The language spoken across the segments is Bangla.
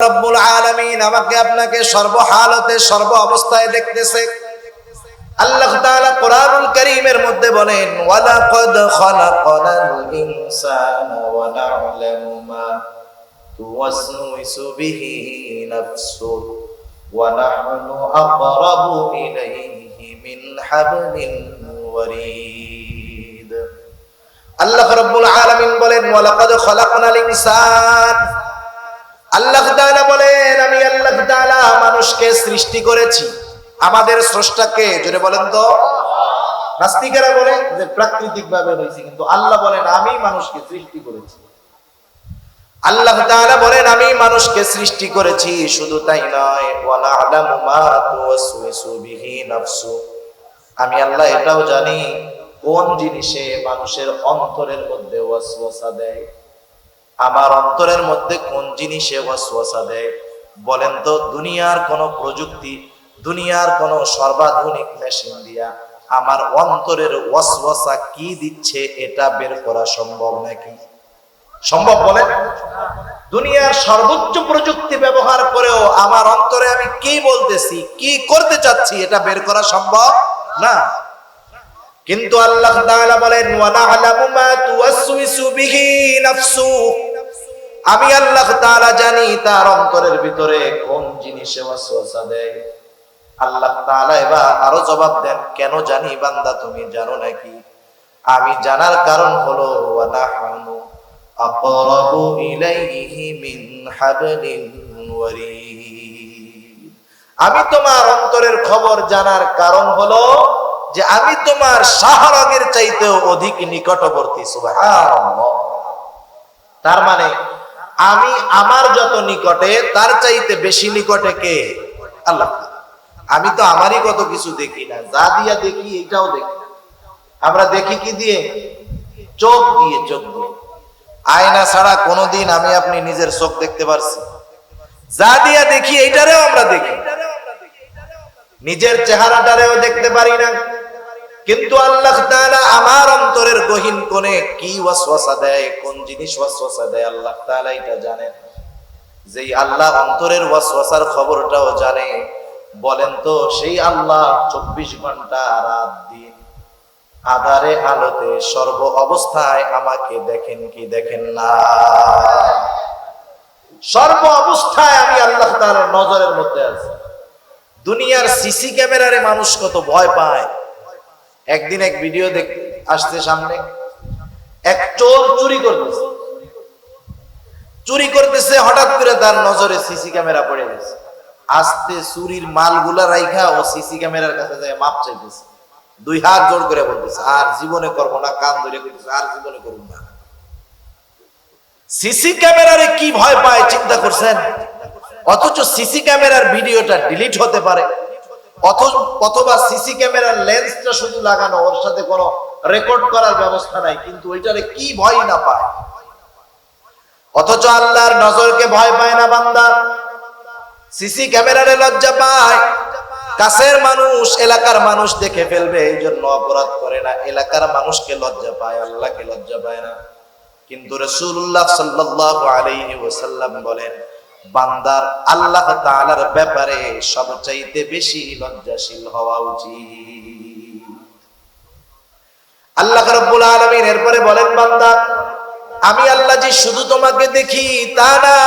রব্বুল আলামিন আমাকে আপনাকে সর্বহালতে সর্ব অবস্থায় দেখতেছে। আল্লাহ তাআলা কোরআনুল কারীমের মধ্যে বলেন, ওয়ালাকাদ খালাকনাল ইনসানা ওয়া না'লামু মা তুওয়াসওয়িসু বিহি নাফসুহু ওয়া নাহনু আকরাবু ইলাইহি মিন হাবলিল ওয়ারিদ। আল্লাহ রাব্বুল আলামিন বলেন, ওয়ালাকাদ খালাকনাল ইনসান। আল্লাহ তাআলা বলেন, আমি আল্লাহ তাআলা মানুষকে সৃষ্টি করেছি। আমাদের স্রষ্টাকে জোরে বলেন তো। নাস্তিকেরা বলে যে প্রাকৃতিক ভাবে হয়েছে, কিন্তু আল্লাহ বলেন আমি মানুষকে সৃষ্টি করেছি। আল্লাহ তাআলা বলেন আমি মানুষকে সৃষ্টি করেছি, শুধু তাই নয়, ওয়া না'লামু মা তুওয়াসওয়িসু বিহি নাফসু। আমি আল্লাহ এটাও জানি কোন জিনিসে মানুষের অন্তরের মধ্যে ওয়াসওয়াসা দেয়। আমার অন্তরের মধ্যে কোন জিনিসে ওয়াসওয়াসা দেয় বলেন তো? দুনিয়ার কোন প্রযুক্তি, দুনিয়ার কোন সর্বাধুনিক মেশিন দিয়া আমার অন্তরের ওয়াসওয়াসা কি দিচ্ছে এটা বের করা সম্ভব নাকি? সম্ভব বলেন? দুনিয়ার সর্বোচ্চ প্রযুক্তি ব্যবহার করেও আমার অন্তরে আমি কি বলতেছি, কি করতে চাচ্ছি এটা বের করা সম্ভব না। কিন্তু আল্লাহ তাআলা বলেন, ওয়া না'লামু মা তুওয়াসওয়িসু বিহি নাফসু। আমি আল্লাহ তাআলা জানি তার অন্তরের ভিতরে কোন জিনিসে ওয়াসওয়াসা দেয়। আল্লাহ তাআলা এবার আরো জবাব দেন, কেন জানি বান্দা তুমি জানো নাকি? আমি জানার কারণ হলো, ওয়া নাহনু আকরাবু ইলাইহি মিন হাবলিল ওয়ারিদ। আমি তোমার অন্তরের খবর জানার কারণ হলো যে আমি তোমার শাহরগের চাইতেও অধিক নিকটবর্তী। সুবহানাল্লাহ। তার মানে আমি আমার যত নিকটে তার চাইতে বেশি নিকটে কে? আল্লাহ। আমি তো আমারই কত কিছু দেখি না, যা দিয়া দেখি এইটাও দেখি না। আমরা দেখি কি দিয়ে? চোখ দিয়ে। চোখ দিয়ে। আয়না ছাড়া কোনোদিন আমি আপনি নিজের চোখ দেখতে পারছি? যা দিয়া দেখি এইটারেও আমরা দেখি, নিজের চেহারাটারেও দেখতে পারি না। কিন্তু আল্লাহ তাআলা আমার অন্তরের গহীন কোণে কি ওয়াসওয়াসা দেয়, কোন জিনিস ওয়াসওয়াসা দেয় আল্লাহ তাআলা এটা জানেন। যেই আল্লাহ অন্তরের ওয়াসওয়াসার খবরটাও জানে, বলেন তো সেই আল্লাহ 24 ঘন্টা রাত দিন আধারে আলোতে সর্ব অবস্থায় আমাকে দেখেন কি দেখেন না? সর্ব অবস্থায় আমি আল্লাহ তাআলার নজরের মধ্যে আছি। দুনিয়ার সিসি ক্যামেরারে মানুষ কত ভয় পায়। একদিন এক ভিডিও দেখতে আসছে সামনে, এক চোর চুরি করতেছে, হঠাৎ করে তার নজরে সিসি ক্যামেরা পড়ে গেছে। আস্তে চুরির মালগুলা রাইখা ও সিসি ক্যামেরার কাছে যায় মাপ চাইতেছে, 2 হাত জোড় করে বলতেছে আর জীবনে করবো না, কান ধরে বলতেছে আর জীবনে করবো না। সিসি ক্যামেরারে কি ভয় পায় চিন্তা করছেন? অথচ সিসি ক্যামেরার ভিডিওটা ডিলিট হতে পারে, অথবা সিসি ক্যামেরার লেন্সটা শুধু লাগানো, ওর সাথে কোনো রেকর্ড করার ব্যবস্থা নাই, কিন্তু ওইটারে কি ভয় না পায়। অথচ আল্লাহর নজরকে ভয় পায় না বান্দা, সিসি ক্যামেরারে লজ্জা পায়। কাছের মানুষ, এলাকার মানুষ দেখে ফেলবে এই জন্য অপরাধ করে না, এলাকার মানুষকে লজ্জা পায়, আল্লাহকে লজ্জা পায় না। কিন্তু রাসূলুল্লাহ সাল্লাল্লাহু আলাইহি ওয়াসাল্লাম বলেন, বান্দার আল্লাহ তাআলার ব্যাপারে সবচাইতে বেশি লজ্জাশীল হওয়া উচিত। আল্লাহ রাব্বুল আলামিন এরপরে বলেন, বান্দা আমি আল্লাহ যে শুধু তোমাকে দেখি তা না।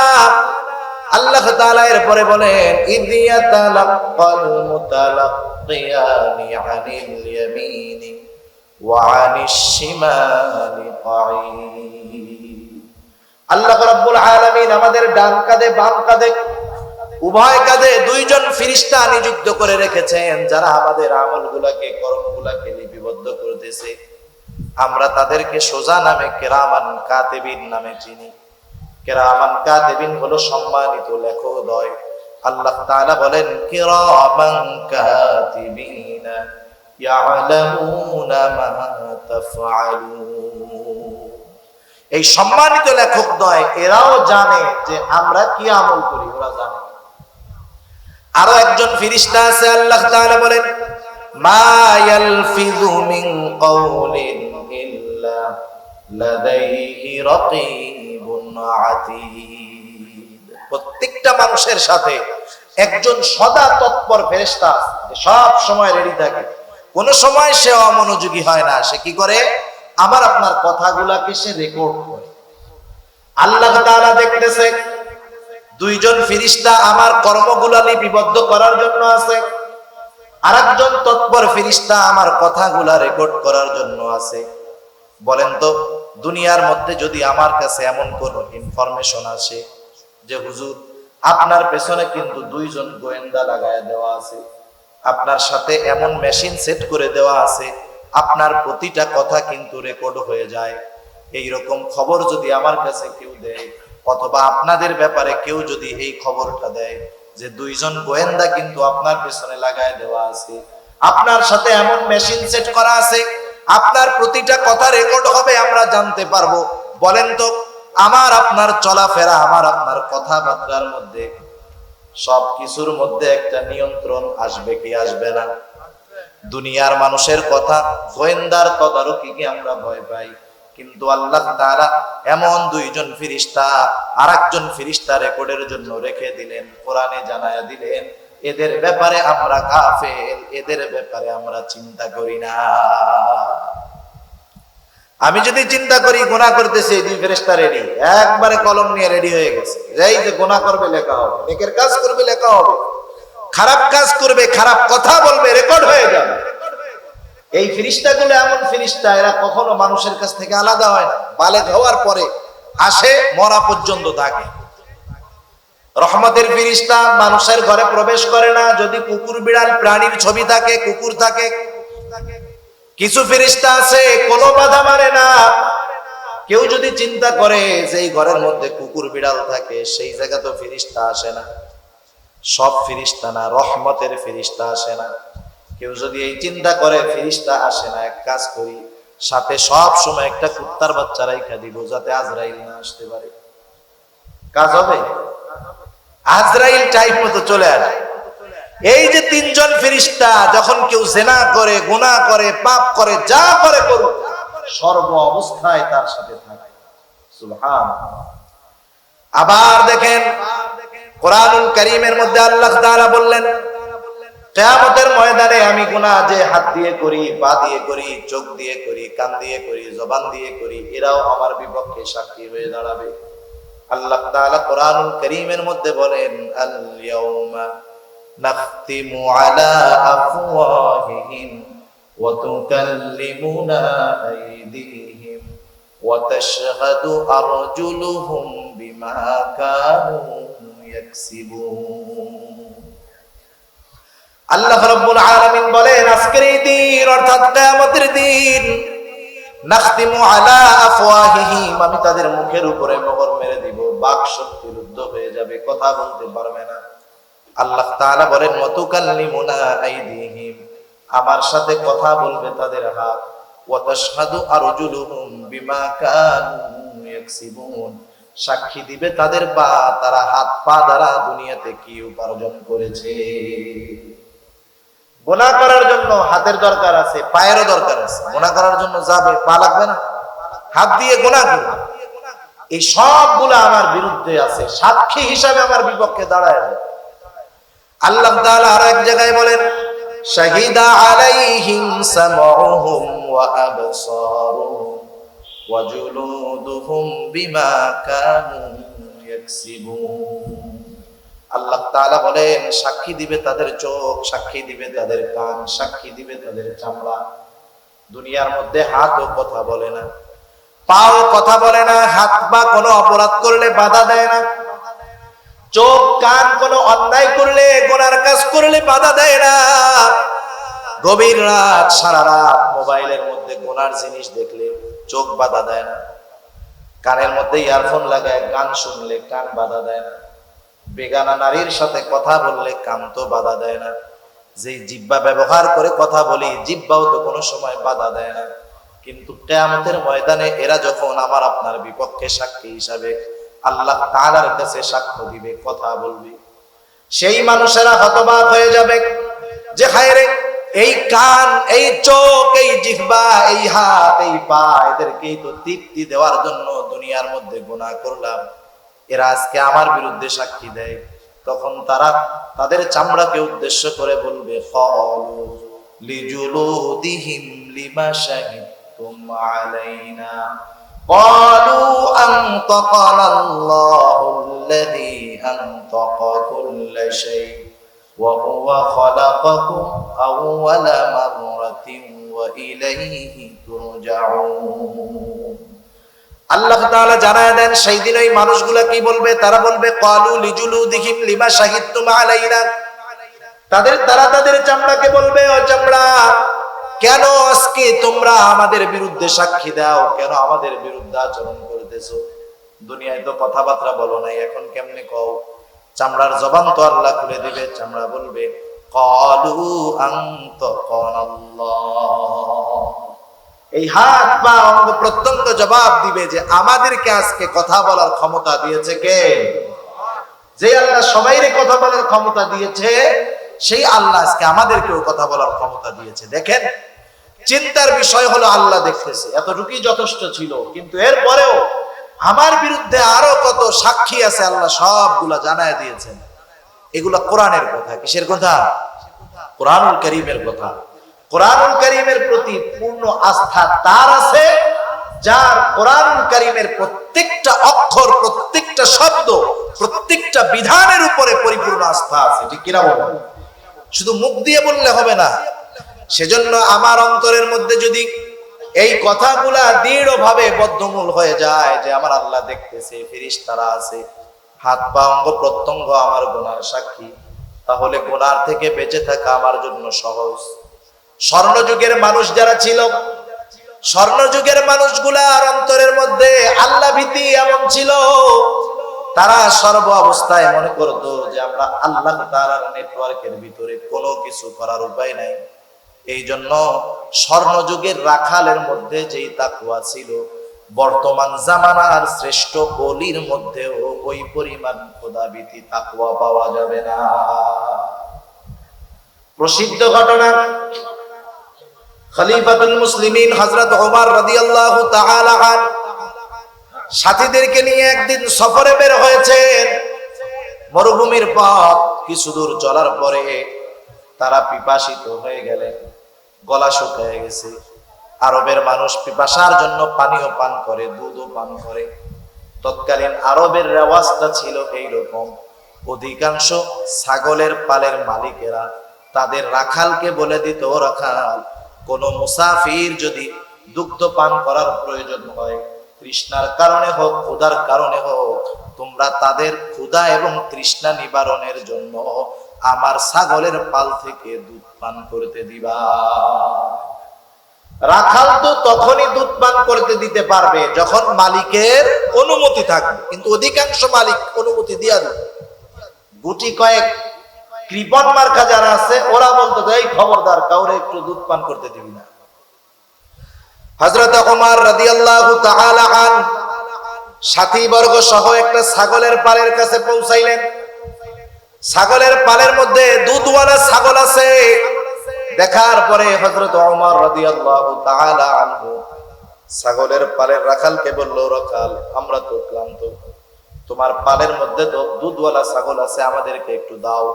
আল্লাহ তাআলা এরপরে বলেন, ইদিয়াতালাক্কাল মুতালাক্কিয়ানি আনিল ইয়ামিনি ওয়া আনিশ শিমালি কাঈদ। আল্লাহ রাব্বুল আলামিন আমাদের ডান কাঁধে বাম কাঁধে উভয় কাঁধে 2 জন ফেরেশতা নিযুক্ত করে রেখেছেন, যারা আমাদের আমলগুলোকে, কর্মগুলোকে লিপিবদ্ধ করতেছে। আমরা তাদেরকে সোজা নামে কিরামান কাতিবিন নামে চিনি। কিরামান কাতিবিন হলো সম্মানিত লেখকদ্বয়। আল্লাহ তাআলা বলেন, কিরামান কাতিবিনা ইয়ালামুনা মা তাফআলুন। এই সম্মানিত লেখকদ্বয় এরাও জানে যে আমরা কি আমল করি, ওরা জানে। আরো একজন ফেরেশতা আছে, আল্লাহ তাআলা বলেন, মা ইয়ালফিযু মিন কাওলিন ইল্লা লাদাইহি রাকীবুন আতীদ। প্রত্যেকটা মানুষের সাথে একজন সদা তৎপর ফেরেশতা যে সব সময় রেডি থাকে, কোন সময় সে অমনোযোগী হয় না। সে কি করে? আমার আপনার কথাগুলাকে সে রেকর্ড করে। আল্লাহ তাআলা দেখতেছে দুইজন ফেরেশতা আমার কর্মগুলা লিপিবদ্ধ করার জন্য আছে, আরেকজন তৎপর ফেরেশতা আমার কথাগুলা রেকর্ড করার জন্য আছে। বলেন তো, দুনিয়ার মধ্যে যদি আমার কাছে এমন কোন ইনফরমেশন আসে যে হুজুর আপনার পেছনে কিন্তু দুইজন গোয়েন্দা লাগায় দেওয়া আছে, আপনার সাথে এমন মেশিন সেট করে দেওয়া আছে, আপনার প্রতিটা কথা কিন্তু রেকর্ড হয়ে যায়, এই রকম খবর যদি আমার কাছে কেউ দেয়, অথবা আপনাদের ব্যাপারে কেউ যদি এই খবরটা দেয় যে দুইজন গোয়েন্দা কিন্তু আপনার পেছনে লাগায় দেওয়া আছে, আপনার সাথে এমন মেশিন সেট করা আছে, আপনার প্রতিটা কথা রেকর্ড হবে, আমরা জানতে পারবো। বলেন তো, আমার আপনার চলাফেরা, আমার আপনার কথাবার্তার মধ্যে সবকিছুর মধ্যে একটা নিয়ন্ত্রণ আসবে কি আসবে না? দুনিয়ার মানুষের কথা, গোয়েন্দার তদারকি কি আমরা ভয় পাই, কিন্তু আল্লাহ তাআলা এমন দুইজন ফেরেশতা আরেকজন ফেরেশতা রেকর্ডের জন্য রেখে দিলেন। কোরআনে জানায়া দিলেন এদের ব্যাপারে আমরা গাফেল, এদের ব্যাপারে আমরা চিন্তা করি না। আমি যদি চিন্তা করি গুনাহ করতেছি, দুই ফেরেশতা রেডি, একবারে কলম নিয়ে রেডি হয়ে গেছে, এই যে গুনাহ করবে লেখা হবে, নেকের কাজ করবে লেখা হবে, খারাপ কাজ করবে, খারাপ কথা বলবে, রেকর্ড হয়ে যাবে। এই ফেরেশতাগুলো এমন ফেরেশতা, এরা কখনো মানুষের কাছ থেকে আলাদা হয় না, বালেগ হওয়ার পরে আসে, মরা পর্যন্ত থাকে। রহমতের ফেরেশতা মানুষের ঘরে প্রবেশ করে না যদি কুকুর বিড়াল প্রাণীর ছবি থাকে, কুকুর থাকে। কিছু ফেরেশতা আছে কোনো বাধা মানে না, কেউ যদি চিন্তা করে যে এই ঘরের মধ্যে কুকুর বিড়াল থাকে, সেই জায়গা তো ফেরেশতা আসে না। সব ফেরেশতা না, রহমতের ফেরেশতা আসে না। কেউ যদি এই চিন্তা করে ফেরেশতা আসে না, এক কাজ করি, সাথে সব সময় একটা কুত্তার বাচ্চা রাইখা দিব যাতে আজরাইল না আসতে পারে। কাজ হবে? আজরাইল টাইম মতো চলে আসে। এই যে তিনজন ফেরেশতা, যখন কেউ জিনা করে, গুনাহ করে, পাপ করে, যা করে করুক, সর্ব অবস্থায় তার সাথে থাকে। সুবহানাল্লাহ। আবার দেখেন কোরআনুল কারীমের মধ্যে আল্লাহ তাআলা বললেন কিয়ামতের ময়দানে আমি গুনাহ যে হাত দিয়ে করি, পা দিয়ে করি, চোখ দিয়ে করি, কান দিয়ে করি, জবান দিয়ে করি, এরাও আমার বিপক্ষে সাক্ষী হয়ে দাঁড়াবে। আল্লাহ তাআলা কোরআনুল কারীমের মধ্যে বলেন আল ইয়াউমা নাখতিমু আলা আফওয়াহিহিম ওয়া তুকাল্লিমুনা আইদিহিম ওয়া তাশহাদু আরজুলুহুম বিমা কানু ইয়াকসিবুন। আল্লাহ রাব্বুল আলামিন বলেন আজকের এই দিন অর্থাৎ কিয়ামতের দিন, নাখতিমু আলা আফওয়াহিহিম, আমি তাদের মুখের উপরে মোহর মেরে দিব, বাক শক্তি রুদ্ধ হয়ে যাবে, কথা বলতে পারবে না। আল্লাহ তাআলা বলেন ওয়াতুকাল্লিমুনা আইদিহিম, আমার সাথে কথা বলবে তাদের হাত, ওয়া তাশহাদু আরজুলুহুম বিমা কানু ইয়াকসিবুন, সাক্ষী দিবে তাদের পা, তারা হাত পা দ্বারা দুনিয়াতে কি উপার্জন করেছে। গুনাহ করার জন্য হাতের দরকার আছে, পায়েরও দরকার আছে। গুনাহ করার জন্য যাবে, পা লাগবে না? হাত দিয়ে গুনাহ করবে, এই সবগুলো আমার বিরুদ্ধে আছে, সাক্ষী হিসাবে আমার বিপক্ষে দাঁড়ায় যাবে। আল্লাহ তাআলা আর এক জায়গায় বলেন শাহিদা আলাইহিম সামউহুম ওয়া আবসারুহুম ওয়া জুলুদুহুম বিমা কানু ইয়াকসিবুন। আল্লাহ তাআলা বলেন সাক্ষী দিবে তাদের চোখ, সাক্ষী দিবে তাদের কান, সাক্ষী দিবে তাদের চামড়া। দুনিয়ার মধ্যে হাতও কথা বলে না, পাও কথা বলে না, হাত পা কোনো অপরাধ করলে বাধা দেয় না, চোখ কান কোনো অন্যায় করলে, গুনার কাজ করলে বাধা দেয় না। গভীর রাত, সারা রাত মোবাইলের মধ্যে গুনার জিনিস দেখলে চোখ বাধা দেয় না, কানের মধ্যে ইয়ারফোন লাগায় গান শুনলে কান বাধা দেয় না, বেগানা নারীর সাথে কথা বললে কান তো বাধা দেয় না, যে জিহ্বা ব্যবহার করে কথা বলি জিহ্বাও তো কোনো সময় বাধা দেয় না। কিন্তু কিয়ামতের ময়দানে এরা যখন আমার আপনার বিপক্ষে সাক্ষী হিসাবে আল্লাহ তাআলার কাছে সাক্ষ্য দিবে, কথা বলবে, সেই মানুষেরা হতবাক হয়ে যাবে যে হায়রে, এই কান, এই চোখ, এই জিহ্বা, এই হাত, এই পা, এদেরকেই তো তৃপ্তি দেওয়ার জন্য দুনিয়ার মধ্যে গুনাহ করলাম, এরা আজকে আমার বিরুদ্ধে সাক্ষী দেয়, তখন তারা তাদের চামড়াকে উদ্দেশ্য করে বলবে, ক্বালু লিজুলুদিহিম লিমা শাহিদতুম আলাইনা ক্বালু আনতাকানাল্লাহুল্লাযী আনতাকা কুল্লা শাই ওয়া হুয়া খালাকাকুম আউওয়ালা মাররাতিন ওয়া ইলাইহি তুরজাউন। আল্লাহ তাআলা জানায় দেন সেই দিন ওই মানুষগুলা কি বলবে, তারা বলবে ক্বালু লিজুলুদিহিম লিমা শাহিদতুম আলাইনা, তারা তাদের চামড়াকে বলবে, ও চামড়া, কেন আজকে তোমরা আমাদের বিরুদ্ধে সাক্ষী দাও, কেন আমাদের বিরুদ্ধে আচরণ করতেছো? দুনিয়ায় তো কথাবার্তা বলো নাই, এখন কেমনে কও? চামড়ার জবান তো আল্লাহ খুলে দিবে। চামড়া বলবে, ক্বালু আনতাকানাল্লাহ। এই হাত পা অঙ্গ প্রত্যঙ্গ জবাব দিবে যে আমাদেরকে আজকে কথা বলার ক্ষমতা দিয়েছে কে? যে আল্লাহ সবাইরে কথা বলার ক্ষমতা দিয়েছে, সেই আল্লাহ আজকে আমাদেরকেও কথা বলার ক্ষমতা দিয়েছে। দেখেন, চিন্তার বিষয় হলো আল্লাহ দেখতেছে, এতটুকুই যথেষ্ট ছিল। কিন্তু এরপরেও আমার বিরুদ্ধে আরো কত সাক্ষী আছে আল্লাহ সবগুলা জানায় দিয়েছেন। এগুলা কোরআনের কথা। কিসের কথা? কোরআনুল কারীমের কথা। কোরআনুল কারীমের প্রতি পূর্ণ আস্থা তার আছে যার কোরআনুল কারীমের প্রত্যেকটা অক্ষর, প্রত্যেকটা শব্দ, প্রত্যেকটা বিধানের উপরে পরিপূর্ণ আস্থা আছে। ঠিক কিনা বলুন? শুধু মুখ দিয়ে বললে হবে না। সেজন্য আমার অন্তরের মধ্যে যদি এই কথাগুলা দৃঢ়ভাবে বদ্ধমূল হয়ে যায় যে আমার আল্লাহ দেখতেছে, ফেরেশতারা আছে, হাত পা অঙ্গ প্রত্যঙ্গ আমার গুনার সাক্ষী, তাহলে গুনার থেকে বেঁচে থাকা আমার জন্য সহজ। স্বর্ণযুগের মানুষ যারা ছিল, স্বর্ণযুগের মানুষগুলার অন্তরের মধ্যে আল্লাহ ভীতি এমন ছিল, তারা সর্ব অবস্থায় মনে করতো যে আমরা আল্লাহ তাআলার নেটওয়ার্কের ভিতরে কোনো কিছু করার উপায় নাই। এই জন্য স্বর্ণযুগের রাখালের মধ্যে যেই তাকওয়া ছিল, বর্তমান জামানার শ্রেষ্ঠ ওলির মধ্যেও ওই পরিমাণ খোদাভীতি তাকওয়া পাওয়া যাবে না। প্রসিদ্ধ ঘটনা, খলিফাতুল মুসলিমিন হযরত ওমর রাদিয়াল্লাহু তাআলা আনহু সাথীদেরকে নিয়ে একদিন সফরে বের হয়েছেন। মরুভূমির পথ কিছু দূর চলার পরে তারা পিপাসিত হয়ে গেলেন, গলা শুকিয়ে গেছে। আরবের মানুষ পিপাসার জন্য পানিও পান করে, দুধও পান করে। তৎকালীন আরবের রেওয়াজটা ছিল এইরকম, অধিকাংশ ছাগলের পালের মালিকেরা তাদের রাখালকে বলে দিত, ও রাখাল, কোন মুসাফির যদি দুগ্ধ পান করার প্রয়োজন হয়, তৃষ্ণার কারণে হোক, ক্ষুধার কারণে হোক, তোমরা তাদের ক্ষুধা এবং তৃষ্ণা নিবারণের জন্য আমার ছাগলের পাল থেকে দুধ পান করতে দিবা। রাখাল তো তখনই দুধ পান করতে দিতে পারবে যখন মালিকের অনুমতি থাকবে, কিন্তু অধিকাংশ মালিক অনুমতি দিয়া দেবে। গুটি কয়েক কৃপণ মার্কা যারা আছে ওরা বলতো, এই খবরদার, কাউরে একটু দুধ পান করতে দিবি না। হযরত ওমর রাদিয়াল্লাহু তাআলা আনহু সাথীবর্গ সহ একটা ছাগলের পালের কাছে পৌঁছাইলেন। ছাগলের পালের মধ্যে দুধওয়ালা ছাগল আছে। দেখার পরে হযরত ওমর রাদিয়াল্লাহু তাআলা আনহু ছাগলের পালের রাখালকে বলল, রাখাল, আমরা তো ক্লান্ত, তোমার পালের মধ্যে তো দুধওয়ালা ছাগল আছে, আমাদেরকে একটু দাও,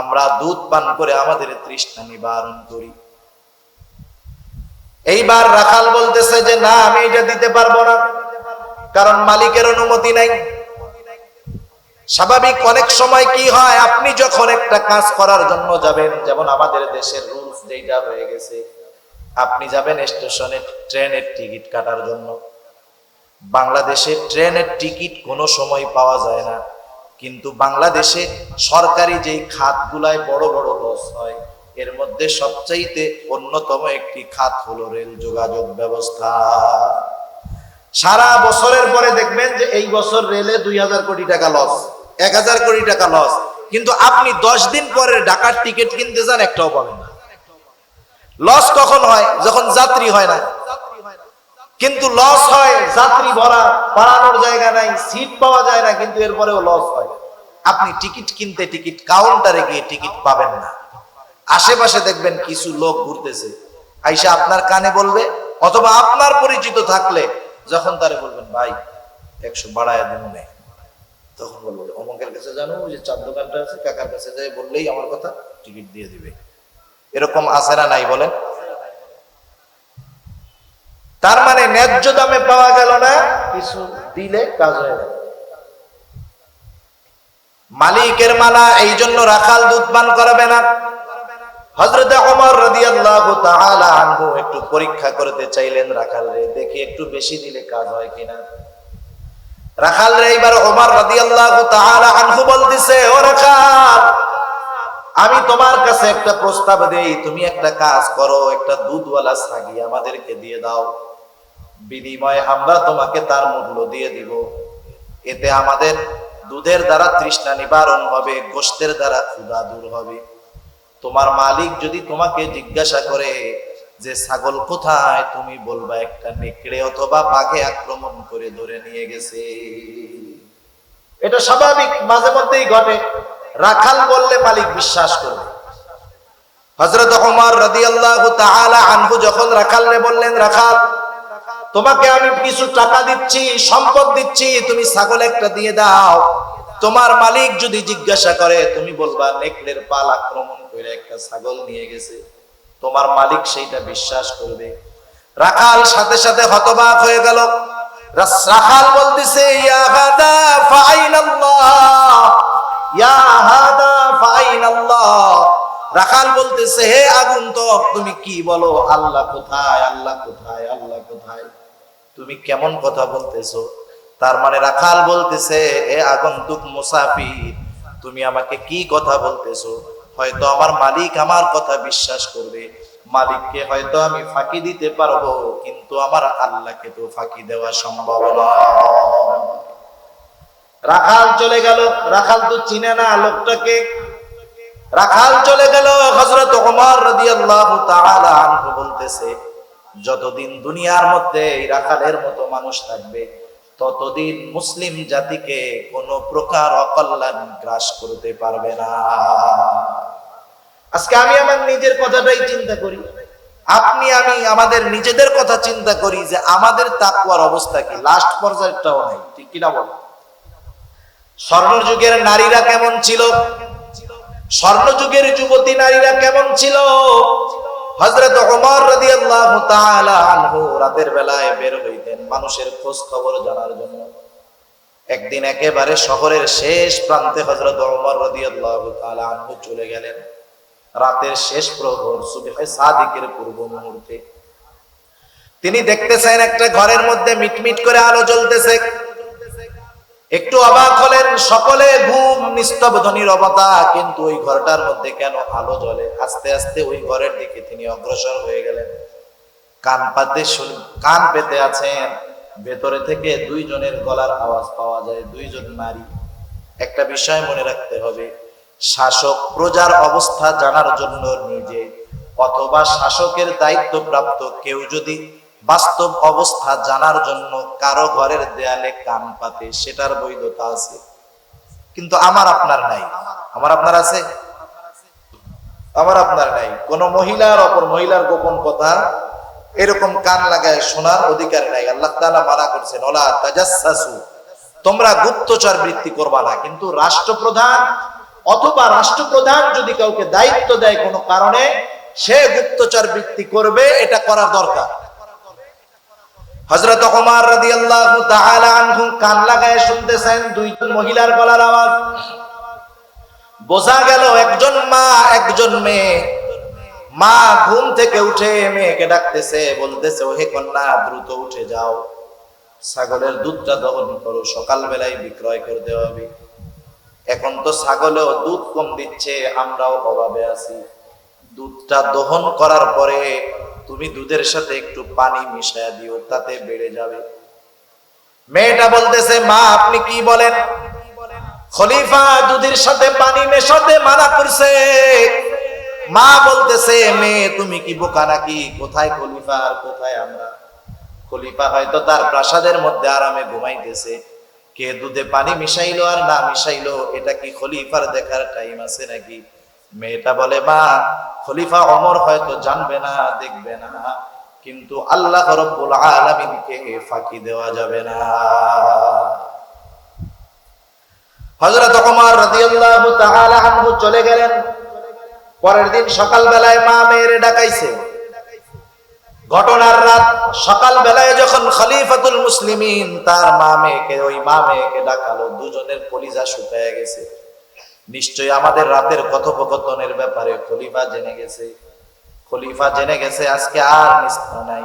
আমরা দুধ পান করে আমাদের তৃষ্ণা নিবারণ করি। এইবার রাখাল বলতেছে যে না, আমি এটা দিতে পারবো না, কারণ মালিকের অনুমতি নাই। স্বাভাবিক অনেক সময় কি হয়, আপনি যখন একটা কাজ করার জন্য যাবেন, যেমন আমাদের দেশের রুলস যেটা হয়ে গেছে, আপনি যাবেন স্টেশনে ট্রেনের টিকিট কাটার জন্য। বাংলাদেশে ট্রেনের টিকিট কোনো সময় পাওয়া যায় না, কিন্তু বাংলাদেশে সরকারি যেই খাতগুলায় বড় বড় লস হয়, এর মধ্যে সবচাইতে অন্যতম একটি খাত হলো রেল যোগাযোগ ব্যবস্থা। সারা বছরের পরে দেখবেন যে এই বছর রেলে 2000 কোটি টাকা লস, 1000 কোটি টাকা লস, কিন্তু আপনি 10 দিন পরে ঢাকার টিকিট কিনতে যান, একটাও পাবেন না। লস কখন হয়? যখন যাত্রী হয় না। কিন্তু লস হয় যাত্রী ভরা, পালানোর জায়গা নাই, সিট পাওয়া যায় না, কিন্তু এরপরেও লস হয়। আপনি টিকিট কিনতে টিকিট কাউন্টারে গিয়ে টিকিট পাবেন না। আশেপাশে দেখবেন কিছু লোক ঘুরতেছে, আইসা আপনার কানে বলবে, অথবা আপনার পরিচিত থাকলে যখন তারে বলবেন, ভাই 100 বাড়ায় দেন, তখন বলবো অমুকের কাছে জানো, ওই যে চার দোকানটা আছে, কাকার কাছে যাই বললেই আমার কথা টিকিট দিয়ে দিবে। এরকম আছে না নাই বলেন? তার মানে ন্যায্য দামে পাওয়া গেল না, কিছু দিলে কাজ হয়ে গেল। মালিকের মানা, এই জন্য রাখাল দুধ পান করাবে না। হযরত ওমর রাদিয়াল্লাহু তাআলা আনহু একটু পরীক্ষা করতে চাইলেন রাখাল রে, দেখি একটু বেশি দিলে কাজ হয় কিনা। রাখাল রে এবার ওমর রাদিয়াল্লাহু তাআলা আনহু বলতেছে, ও রাখাল, আমি তোমার কাছে একটা প্রস্তাব দেই, তুমি একটা কাজ করো, একটা দুধওয়ালা ছাগি আমাদেরকে দিয়ে দাও, বিনিময়ে আমরা তোমাকে তার মূল্য দিয়ে দিব। এতে আমাদের দুধের দ্বারা তৃষ্ণা নিবারণ হবে, গোশতের দ্বারা ক্ষুধা দূর হবে। তোমার মালিক যদি তোমাকে জিজ্ঞাসা করে যে ছাগল কোথায়, তুমি বলবা একটা নেকড়ে অথবা বাঘে আক্রমণ করে ধরে নিয়ে গেছে। এটা স্বাভাবিক, মাঝে মধ্যেই ঘটে। রাখাল বললে মালিক বিশ্বাস করবে। হযরত ওমর রাদিয়াল্লাহু তাআলা আনহু যখন রাখালরে বললেন, রাখাল, তোমাকে আমি কিছু টাকা দিচ্ছি, সম্পদ দিচ্ছি, তুমি ছাগল একটা দিয়ে দাও। তোমার মালিক যদি জিজ্ঞাসা করে, তুমি বলবা নেকড়ের পাল আক্রমণ করে একটা ছাগল নিয়ে গেছে। তোমার মালিক সেইটা বিশ্বাস করবে। রাখাল সাথে সাথে হতবাক হয়ে গেল। রাখাল বলতেছে, ইয়া হাদা ফাইনাল্লাহ, ইয়া হাদা ফাইনাল্লাহ। রাখাল বলতেছে, হে আগন্তুক, তুমি কি বলো? আল্লাহ কোথায়? আল্লাহ কোথায়? আল্লাহ কোথায়? তুমি কেমন কথা বলতেছো? তার মানে রাখাল বলতেছে, হে আগন্তুক মুসাফির, তুমি আমাকে কি কথা বলতেছো? হয়তো আমার মালিক আমার কথা বিশ্বাস করবে, মালিককে হয়তো আমি ফাঁকি দিতে পারবো, কিন্তু আমার আল্লাহকে তো ফাঁকি দেওয়া সম্ভব নয়। রাখাল চলে গেল। রাখাল তো চিনে না লোকটাকে। রাখাল চলে গেল। হযরত ওমর রাদিয়াল্লাহু তাআলা আনহু বলতেছে, যতদিন দুনিয়ার মধ্যে এই রাখালের মতো মানুষ থাকবে, ততদিন মুসলিম জাতিকে কোনো প্রকার অকল্যাণ গ্রাস করতে পারবে না। আজকে আমি আমার নিজের কথাটাই চিন্তা করি, আপনি আমি আমাদের নিজেদের কথা চিন্তা করি যে আমাদের তাকওয়ার অবস্থা কি, লাস্ট পর্যায়টাও নাই, ঠিক কিনা বল? স্বর্ণযুগের নারীরা কেমন ছিল? স্বর্ণযুগের যুবতী নারীরা কেমন ছিল? হযরত ওমর রাদিয়াল্লাহু তাআলা আনহু রাতের বেলায় বের হইতেন মানুষের খোঁজ খবর জানার জন্য। একদিন একেবারে শহরের শেষ প্রান্তে হযরত ওমর রাদিয়াল্লাহু তাআলা আনহু চলে গেলেন। রাতের শেষ প্রহর, সুবহে সাদিকের পূর্ব মুহূর্তে তিনি দেখতেছেন একটা ঘরের মধ্যে মিটমিট করে আলো জ্বলতেছে। একটু অবাক হলেন, সকলে ঘুম, নিস্তব্ধ নীরবতা, কিন্তু ওই ঘরটার মধ্যে কেন আলো জ্বলে? আস্তে আস্তে ওই ঘরের দিকে তিনি অগ্রসর হয়ে গেলেন। কান পেতে আছেন, ভেতরে থেকে দুইজনের গলার আওয়াজ পাওয়া যায়, দুইজন নারী। একটা বিষয় মনে রাখতে হবে, শাসক প্রজার অবস্থা জানার জন্য নিজে অথবা শাসকের দায়িত্বপ্রাপ্ত কেউ যদি বাস্তব অবস্থা জানার জন্য কারো ঘরের দেয়ালে কান পাতে, সেটার বৈধতা আছে, কিন্তু আমার আপনার নাই। আমার আপনার আছে? আমার আপনার নাই। কোন মহিলার অপর মহিলার গোপন কথা এরকম কান লাগায় শোনার অধিকার নাই। আল্লাহ তাআলা মানা করছেন, ওলা তাজাসসু, তোমরা গুপ্তচর বৃত্তি করবা না। কিন্তু রাষ্ট্রপ্রধান অথবা রাষ্ট্রপ্রধান যদি কাউকে দায়িত্ব দেয় কোনো কারণে, সে গুপ্তচর বৃত্তি করবে, এটা করার দরকার। হযরত ওমর রাদিয়াল্লাহু তাআলা আনহু কান লাগায় শুনতেছেন দুইজন মহিলার গলার আওয়াজ। বোঝা গেল একজন মা একজন মেয়ে। মা ঘুম থেকে উঠে মেয়েকে ডাকতেছে, বলতেছে, ওহে কন্যা, দ্রুত উঠে যাও, ছাগলের দুধটা দহন করো, সকাল বেলায় বিক্রয় করতে হবে। এখন তো ছাগলেও দুধ কম দিচ্ছে, আমরাও অভাবে আছি। দুধটা দহন করার পরে তুমি দুধের সাথে একটু পানি মিশায়া দিও, তাতে বেড়ে যাবে। মেয়েটা বলতেছে, মা আপনি কি বলেন? খলিফা দুধের সাথে পানি মেশাতে মানা করছে। মা বলতেছে, মেয়ে তুমি কি বোকা নাকি? কোথায় খলিফা আর কোথায় আমরা? খলিফা হয়তো তার প্রাসাদের মধ্যে আরামে ঘুমাইতেছে, কে দুধে পানি মিশাইলো আর না মিশাইলো এটা কি খলিফার দেখার টাইম আছে নাকি? মেয়েটা বলে, মা খলিফা ওমর হয়তো জানবে না, দেখবে না, কিন্তু আল্লাহ রাব্বুল আলামিনকে ফাঁকি দেওয়া যাবে না। হযরত ওমর রাদিয়াল্লাহু তাআলা আনহু চলে গেলেন। পরের দিন সকালবেলায় মা মেয়েরে ডাকাইছে। ঘটনার রাত সকালবেলায় যখন খলিফাতুল মুসলিমিন তার মা মেয়েকে ডাকালো, দুজনের কলিজা শুকায় গেছে। নিশ্চয়ই আমাদের রাতের কথোপকথনের ব্যাপারে খলিফা জেনে গেছে আজকে আর নিস্তার নাই।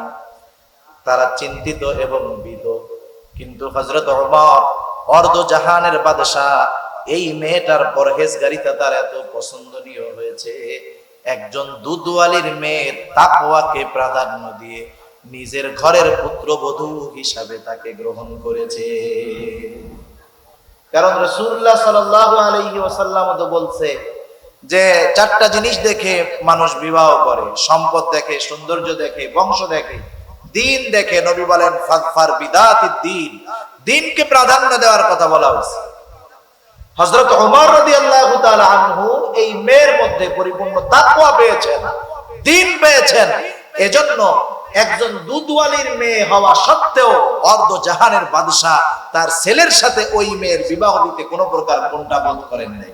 তারা চিন্তিত এবং ভীত। কিন্তু হযরত ওমর অর্ধ জাহানের বাদশাহ, এই মেয়েটার পরহেজগারিতা তার এত পছন্দনীয় হয়েছে, একজন দুধওয়ালির মেয়ে তাকওয়াকে প্রাধান্য দিয়ে নিজের ঘরের পুত্রবধূ হিসাবে তাকে গ্রহণ করেছে। কারণ রাসূলুল্লাহ সাল্লাল্লাহু আলাইহি ওয়াসাল্লাম তো বলছে যে চারটা জিনিস দেখে মানুষ বিবাহ করে: সম্পদ দেখে, সৌন্দর্য দেখে, বংশ দেখে, দিন দেখে। নবী বলেন ফাযফার বিদাতিদ দ্বীন, দ্বীনকে প্রাধান্য দেওয়ার কথা বলা হয়েছে। হযরত ওমর রাদিয়াল্লাহু তাআলা আনহু এই মেয়ের মধ্যে পরিপূর্ণ তাকওয়া পেয়েছেন, দ্বীন পেয়েছেন। এজন্য একজন দুধওয়ালির মেয়ে হওয়া সত্ত্বেও অর্ধ জাহানের বাদশা তার ছেলের সাথে ওই মেয়ের বিবাহ দিতে কোনো প্রকার কুণ্ঠাবোধ করেন নাই।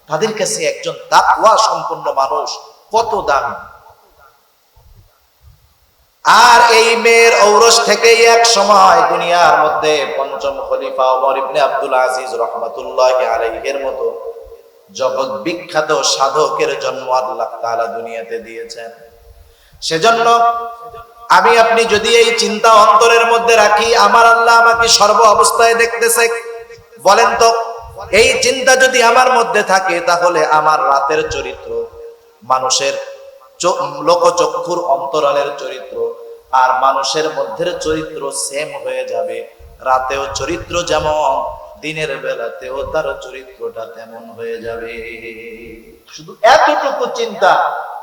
তাদের কাছে একজন তাকওয়া সম্পন্ন মানুষ কত দামি। আর এই মেয়ের ঔরস থেকেই এক সময় দুনিয়ার মধ্যে পঞ্চম খলিফা ওমর ইবনে আব্দুল আজিজ রাহমাতুল্লাহি আলাইহির মতো জগৎ বিখ্যাত সাধকের জন্ম আল্লাহ তাআলা দুনিয়াতে দিয়েছেন। সেজন্য আমি আপনি যদি এই চিন্তা অন্তরের মধ্যে রাখি, আমার আল্লাহ আমাকে সর্ব অবস্থায় দেখতেছে, বলেন তো এই চিন্তা যদি আমার মধ্যে থাকে, তাহলে আমার রাতের চরিত্র, মানুষের লোকচক্ষুর অন্তরালের চরিত্র আর মানুষের মধ্যের চরিত্র সেম হয়ে যাবে। রাতেও চরিত্র যেমন, দিনের বেলাতেও তার চরিত্রটা তেমন হয়ে যাবে। শুধু এতটুকু চিন্তা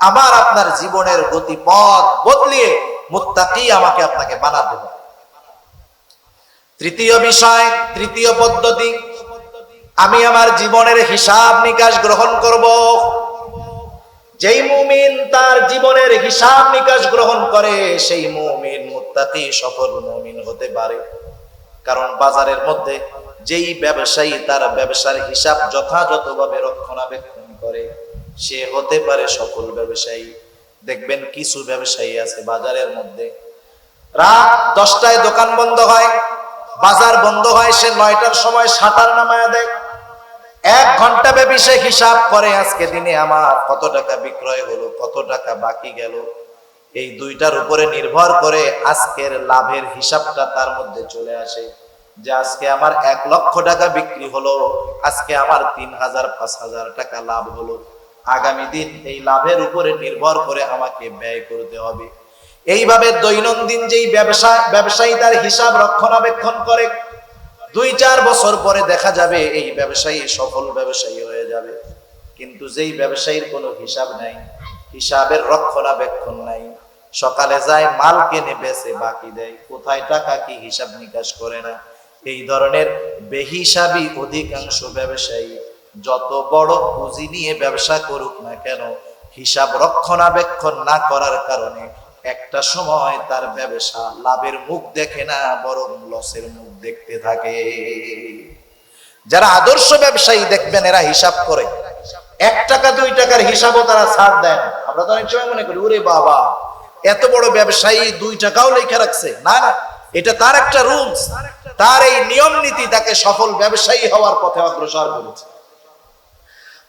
আমার আপনার জীবনের গতিপথ বদলিয়ে মুত্তাকি আমাকে আপনাকে বানাতে হবে। তৃতীয় বিষয়, তৃতীয় পদ্ধতি, আমি আমার জীবনের হিসাব নিকাশ গ্রহণ করব। যেই মুমিন তার জীবনের হিসাব নিকাশ গ্রহণ করে, সেই মুমিন মুত্তাকি সফল মুমিন হতে পারে। কারণ বাজারের মধ্যে যেই ব্যবসায়ী তার ব্যবসার হিসাব যথাযথভাবে রক্ষণাবেক্ষণ করে, সে হতে পারে সফল ব্যবসায়ী। দেখবেন কিছু ব্যবসায়ী আছে বাজারের মধ্যে, রাত 10টায় দোকান বন্ধ হয়, বাজার বন্ধ হয়, সে 9টার সময় শাটার নামায়া দেয়। 1 ঘন্টা ব্যাপী সে হিসাব করে, আজকে দিনে আমার কত টাকা বিক্রয় হলো, কত টাকা বাকি গেল। এই দুইটার উপরে নির্ভর করে আজকের লাভের হিসাবটা তার মধ্যে চলে আসে যে আজকে আমার 1 লক্ষ টাকা বিক্রি হলো, আজকে আমার 3000 5000 টাকা লাভ হলো। আগামী দিন এই লাভের উপরে নির্ভর করে আমাকে ব্যয় করতে হবে। এইভাবে দৈনন্দিন যেই ব্যবসায়ী তার হিসাব রক্ষণাবেক্ষণ করে, 2-4 বছর পরে দেখা যাবে এই ব্যবসায়ী সফল ব্যবসায়ী হয়ে যাবে। কিন্তু যেই ব্যবসায়ীর কোনো হিসাব নাই, হিসাবের রক্ষণাবেক্ষণ নাই, সকালে যায় মাল কিনে বেচে বাকি দেয়, কোথায় টাকা কি হিসাব নিকাশ করে না, এই ধরনের বেহিসাবি অধিকাংশ ব্যবসায়ী যত বড় পুঁজি নিয়ে ব্যবসা করুক না কেন, হিসাব রক্ষণাবেক্ষণ না করার কারণে একটা সময় তার ব্যবসা লাভের মুখ দেখে না, বরং লসের মুখ দেখতে থাকে। যারা আদর্শ ব্যবসায়ী দেখবেন এরা হিসাব করে, 1 টাকা 2 টাকার হিসাবও তারা ছাড় দেন। আমরা তো অনেক সময় মনে করি ওরে বাবা এত বড় ব্যবসায়ী 2 টাকাও লেখা রাখছে। না না, এটা তার একটা রুলস, তার এই নিয়ম নীতি তাকে সফল ব্যবসায়ী হওয়ার পথে অগ্রসর করেছে।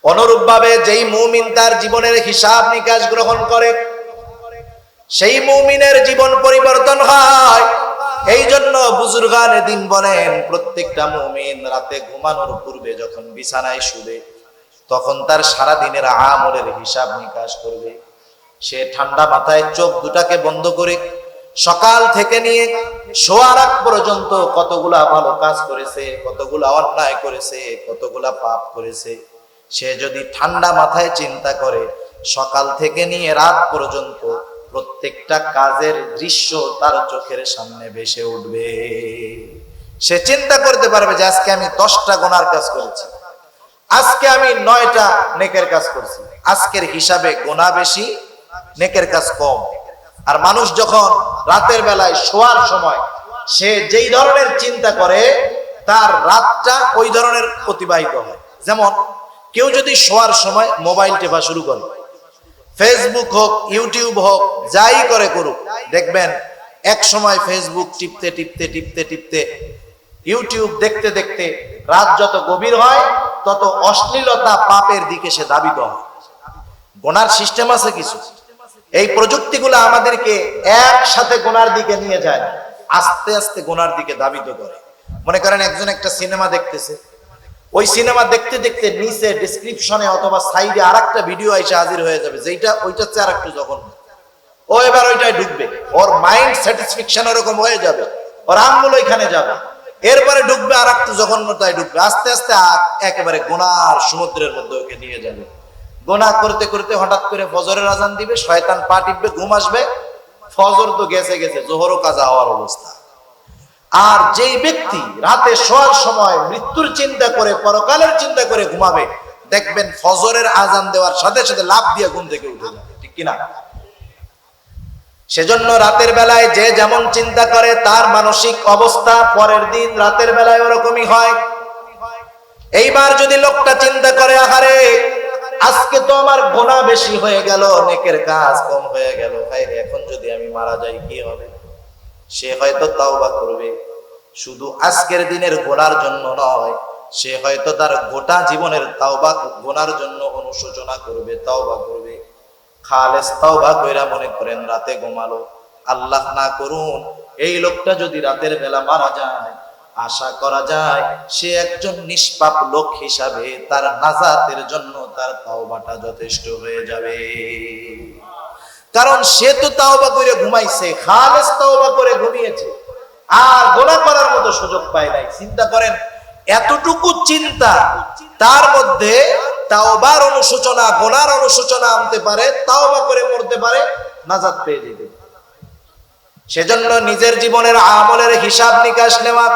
অনুরূপ ভাবে যেই মুমিন তার জীবনের হিসাব নিকাশ গ্রহণ করে, সেই মুমিনের জীবন পরিবর্তন হয়। এই জন্য বুজুর্গানে দিন বলেন, প্রত্যেকটা মুমিন রাতে ঘুমানোর পূর্বে যখন বিছানায় শুবে, তখন তার সারা দিনের আমলের হিসাব নিকাশ করবে। সে ঠান্ডা মাথায় চোখ দুটাকে বন্ধ করে সকাল থেকে নিয়ে শোয়ার আগ পর্যন্ত কতগুলা ভালো কাজ করেছে, কতগুলা অন্যায় করেছে, কতগুলা পাপ করেছে, সে যদি ঠান্ডা মাথায় চিন্তা করে, সকাল থেকে নিয়ে রাত পর্যন্ত প্রত্যেকটা কাজের দৃশ্য তার চোখের সামনে ভেসে উঠবে। সে চিন্তা করতে পারবে যে আজকে আমি 10টা গুনার কাজ করেছি, আজকে আমি 9টা নেকের কাজ করছি। আজকের হিসাবে গুনাহ বেশি, নেকের কাজ কম। আর মানুষ যখন রাতের বেলায় শোয়ার সময় সে যেই ধরনের চিন্তা করে, তার রাতটা ওই ধরনের অতিবাহিত হয়। যেমন কেউ যদি শোয়ার সময় মোবাইল টেপা শুরু করে, ফেসবুক হোক ইউটিউব হোক যাই করে করুক, দেখবেন এক সময় ফেসবুক টিপতে টিপতে টিপতে টিপতে ইউটিউব দেখতে দেখতে রাত যত গভীর হয় তত অশ্লীলতা পাপের দিকে সে ধাবিত হয়। গোনার সিস্টেম আছে কিছু, এই প্রযুক্তিগুলো আমাদেরকে একসাথে গোনার দিকে নিয়ে যায় না, আস্তে আস্তে গোনার দিকে ধাবিত করে। মনে করেন একজন একটা সিনেমা দেখতেছে, ওই সিনেমা দেখতে দেখতে নিচে ডেসক্রিপশনে অথবা সাইডে আরেকটা ভিডিও এসে হাজির হয়ে যাবে, যেটা ওইটার চেয়ে আরেকটু যখন ও এবার ওইটাই ঢুকবে, ওর মাইন্ড স্যাটিসফ্যাকশন এরকম হয়ে যাবে, ওর আঙ্গুল ওইখানে যাবে, এরপরে ঢুকবে আর একটু জঘন্যতায় ঢুকবে, আস্তে আস্তে একেবারে গোনার সমুদ্রের মধ্যে ওকে নিয়ে যাবে। গোনা করতে করতে হঠাৎ করে ফজরের আজান দিবে, শয়তান পা টিপবে, ঘুম আসবে, ফজর তো গেছে গেছে, জোহরও কাজা হওয়ার অবস্থা। আর যেই ব্যক্তি রাতে শোয়ার সময় মৃত্যুর চিন্তা করে, পরকালের চিন্তা করে ঘুমাবে, দেখবেন ফজরের আজান দেওয়ার সাথে সাথে লাফ দিয়ে ঘুম থেকে উঠে যাবে, ঠিক কিনা? সেজন্য রাতের বেলায় যে যেমন চিন্তা করে তার মানসিক অবস্থা পরের দিন রাতের বেলায় ওরকমই হয়। এইবার যদি লোকটা চিন্তা করে, আহারে আজকে তো আমার গোনা বেশি হয়ে গেল, নেকের কাজ কম হয়ে গেল, এখন যদি আমি মারা যাই কি হবে? সে হয়তো তাওবা করবে, শুধু আজকের দিনের গোনার জন্য নয়, সে হয়তো তার গোটা জীবনের তাওবা গোনার জন্য অনুশোচনা করবে, তাওবা করবে। খালেস তাওবা কইরা মনে করেন রাতে ঘুমালো, আল্লাহ না করুন এই লোকটা যদি রাতের বেলা মারা যায়, আশা করা যায় সে একজন নিষ্পাপ লোক হিসাবে তার নাজাতের জন্য তার তাওবাটা যথেষ্ট হয়ে যাবে। কারণ সে তো তাওবা করে ঘুমাইছে, খালেস তাওবা করে ঘুমিয়েছে, আর গোনাহ করার মতো সুযোগ পায় নাই। চিন্তা করেন এতটুকু চিন্তা তার মধ্যে তাওবার অনুশোচনা, গোনার অনুশোচনা আনতে পারে, তাওবা করে মরতে পারে, নাজাত পেয়ে যেতে। সেজন্য নিজের জীবনের আমলের হিসাব নিকাশ নেওয়া,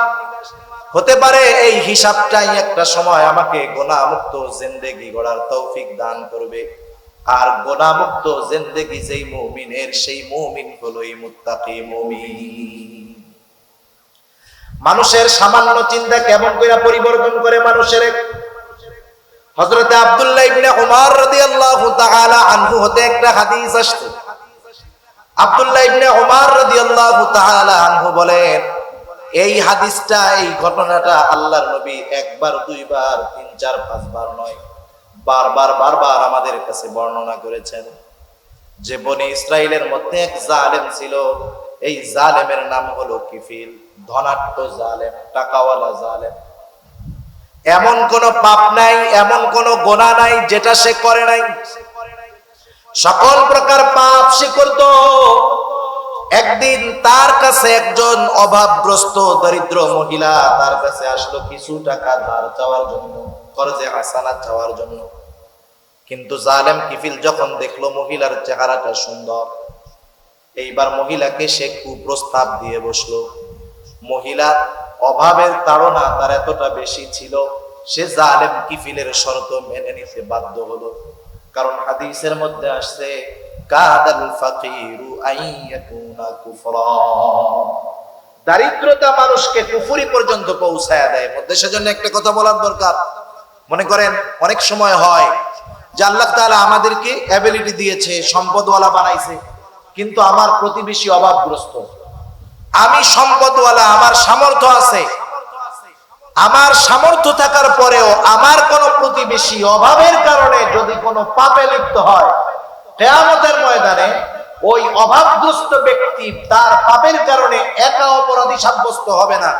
হতে পারে এই হিসাবটাই একটা সময় আমাকে গোনামুক্ত জিন্দেগি গড়ার তৌফিক দান করবে। আর গোনামুক্ত জিন্দেগি যেই মুমিনের, সেই মুমিন হলোই মুত্তাকি মুমিন। মানুষের সামান্য চিন্তা কেমন করে পরিবর্তন করে মানুষের। হযরতে আব্দুল্লাহ ইবনে উমর রাদিয়াল্লাহু তাআলা আনহু হতে একটা হাদিস আসছে। আব্দুল্লাহ ইবনে উমর রাদিয়াল্লাহু তাআলা আনহু বলেন, এই হাদিসটা, এই ঘটনাটা আল্লাহর নবী একবার, দুইবার, তিন, চার, পাঁচবার নয়, বারবার বারবার আমাদের কাছে বর্ণনা করেছেন যে বনি ইসরাইলের মধ্যে এক জালেম ছিল। এই জালেমের নাম হলো কিফিল, ধনাঢ্য জালেম, টাকাওয়ালা জালেম। এমন কোন পাপ নাই, এমন কোন গোনা নাই যেটা সে করে নাই, সকল প্রকার পাপ সে করত। একদিন তার কাছে একজন অভাবগ্রস্ত দরিদ্র মহিলা তার কাছে আসলো কিছু টাকা ধার চাওয়ার জন্য, কর্জে হাসানাত চাওয়ার জন্য। কিন্তু জালেম কিফিল যখন দেখলো মহিলার চেহারাটা সুন্দর, এইবার মহিলাকে সে কুপ্রস্তাব দিয়ে বসলো। মহিলা অভাবের তাড়না তার এতটা বেশি ছিল, সে জালেম কিফিলের শর্ত মেনে নিতে বাধ্য হলো। কারণ হাদিসের মধ্যে আসছে, কাদাল ফাকিরু আইয়াকুনা কুফরা, দারিদ্রতা মানুষকে কুফরি পর্যন্ত পৌঁছায়া দেয় মধ্যে। সেজন্য একটা কথা বলার দরকার। মনে করেন অনেক সময় হয় যে আল্লাহ তাআলা আমাদেরকে অ্যাবিলিটি দিয়েছে, সম্পদওয়ালা বানাইছে, কিন্তু আমার প্রতিবেশী অভাবগ্রস্ত। আমি সম্পদওয়ালা, আমার সামর্থ্য আছে, আমার সামর্থ্য থাকার পরেও আমার কোন প্রতিবেশী অভাবের কারণে যদি কোনো পাপে লিপ্ত হয়, কিয়ামতের ময়দানে ওই অভাবগ্রস্ত ব্যক্তি তার পাপের কারণে একা অপরাধী সাব্যস্ত হবে না,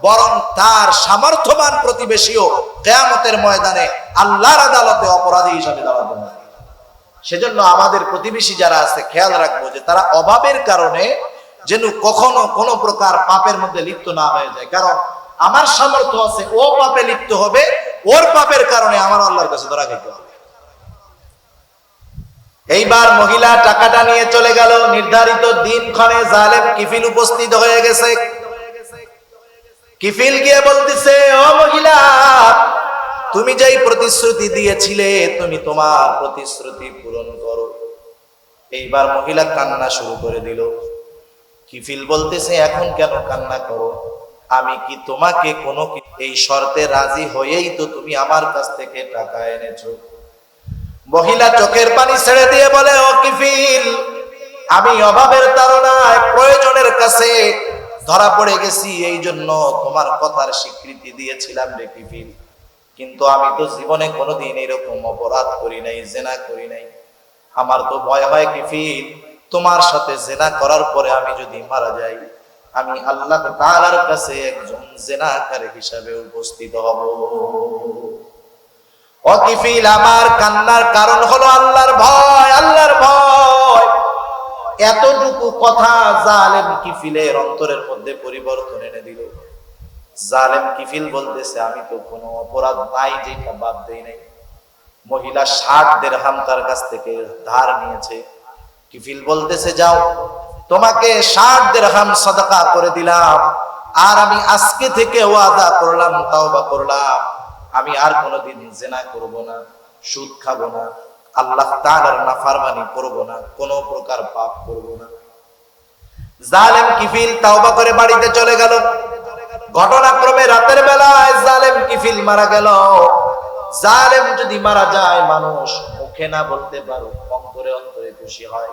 বরং তার সামর্থ্যবান প্রতিবেশীও কিয়ামতের ময়দানে আল্লাহর আদালতে অপরাধী হিসাবে দাঁড়াবে না। সেজন্য আমাদের প্রতিবেশী যারা আছে খেয়াল রাখবো যে তারা অভাবের কারণে যেন কখনো কোনো প্রকার পাপের মধ্যে লিপ্ত না হয়ে যায়। কারণ আমার সামর্থ্য আছে, ও পাপে লিপ্ত হবে, ওর পাপের কারণে আমার আল্লাহর কাছে ধরা খাইতে হবে। এইবার মহিলা টাকাটা নিয়ে চলে গেল। নির্ধারিত দিনক্ষণে জালেম কিফিল উপস্থিত হয়ে গেছে। কিফিল গিয়ে বলতেছে, ও মহিলা, তুমি যেই প্রতিশ্রুতি দিয়েছিলে তুমি তোমার প্রতিশ্রুতি পূরণ করো। এইবার মহিলা কান্না শুরু করে দিল। কিফিল বলতেছে, এখন কেন কান্না করো? আমি কি তোমাকে কোনো এই শর্তে রাজি হয়েই তো তুমি আমার কাছ থেকে টাকা এনেছো। মহিলা চোখের পানি ছেড়ে দিয়ে বলে, ও কিফিল, আমি অভাবের তাড়নায় প্রয়োজনের কাছে ধরা পড়ে গেছি, এই জন্য তোমার কথার স্বীকৃতি দিয়েছিলাম রে কিফিল। কিন্তু আমি তো জীবনে কোনোদিন এরকম অপরাধ করি নাই, জেনা করি নাই। আমার তো ভয় হয় কিফিল, তোমার সাথে জেনা করার পরে আমি যদি মারা যাই, আমি আল্লাহ তাআলার কাছে একজন জেনাকারী হিসাবে উপস্থিত হব। ও কিফিল, আমার কান্নার কারণ হলো আল্লাহর ভয়, আল্লাহর ভয়। এতটুকু কথা জালেম কিফিলের অন্তরের মধ্যে পরিবর্তন এনে দিল। জালেম কিফিল বলতেছে, আমি তো কোনো অপরাধ নাই যেটা বাদ দেই নাই। মহিলা 60 দিরহাম তার কাছ থেকে ধার নিয়েছে। কিফিল বলতেছে, যাও, তোমাকে 60 দিরহাম সাদাকা করে দিলাম, আর আমি আজকে থেকে ওয়াদা করলাম, তাওবা করলাম, আমি আর কোনোদিন জিনা করব না, সুদ খাবো না, আল্লাহ তাআলার নাফরমানি করব না, কোনো প্রকার পাপ করব না। জালেম কিফিল তাওবা করে বাড়িতে চলে গেল। ঘটনাক্রমে রাতের বেলায় জালেম কিফিল মারা গেল। জালেম যদি মারা যায়, মানুষ মুখে না বলতে পারো, অন্তরে অন্তরে খুশি হয়।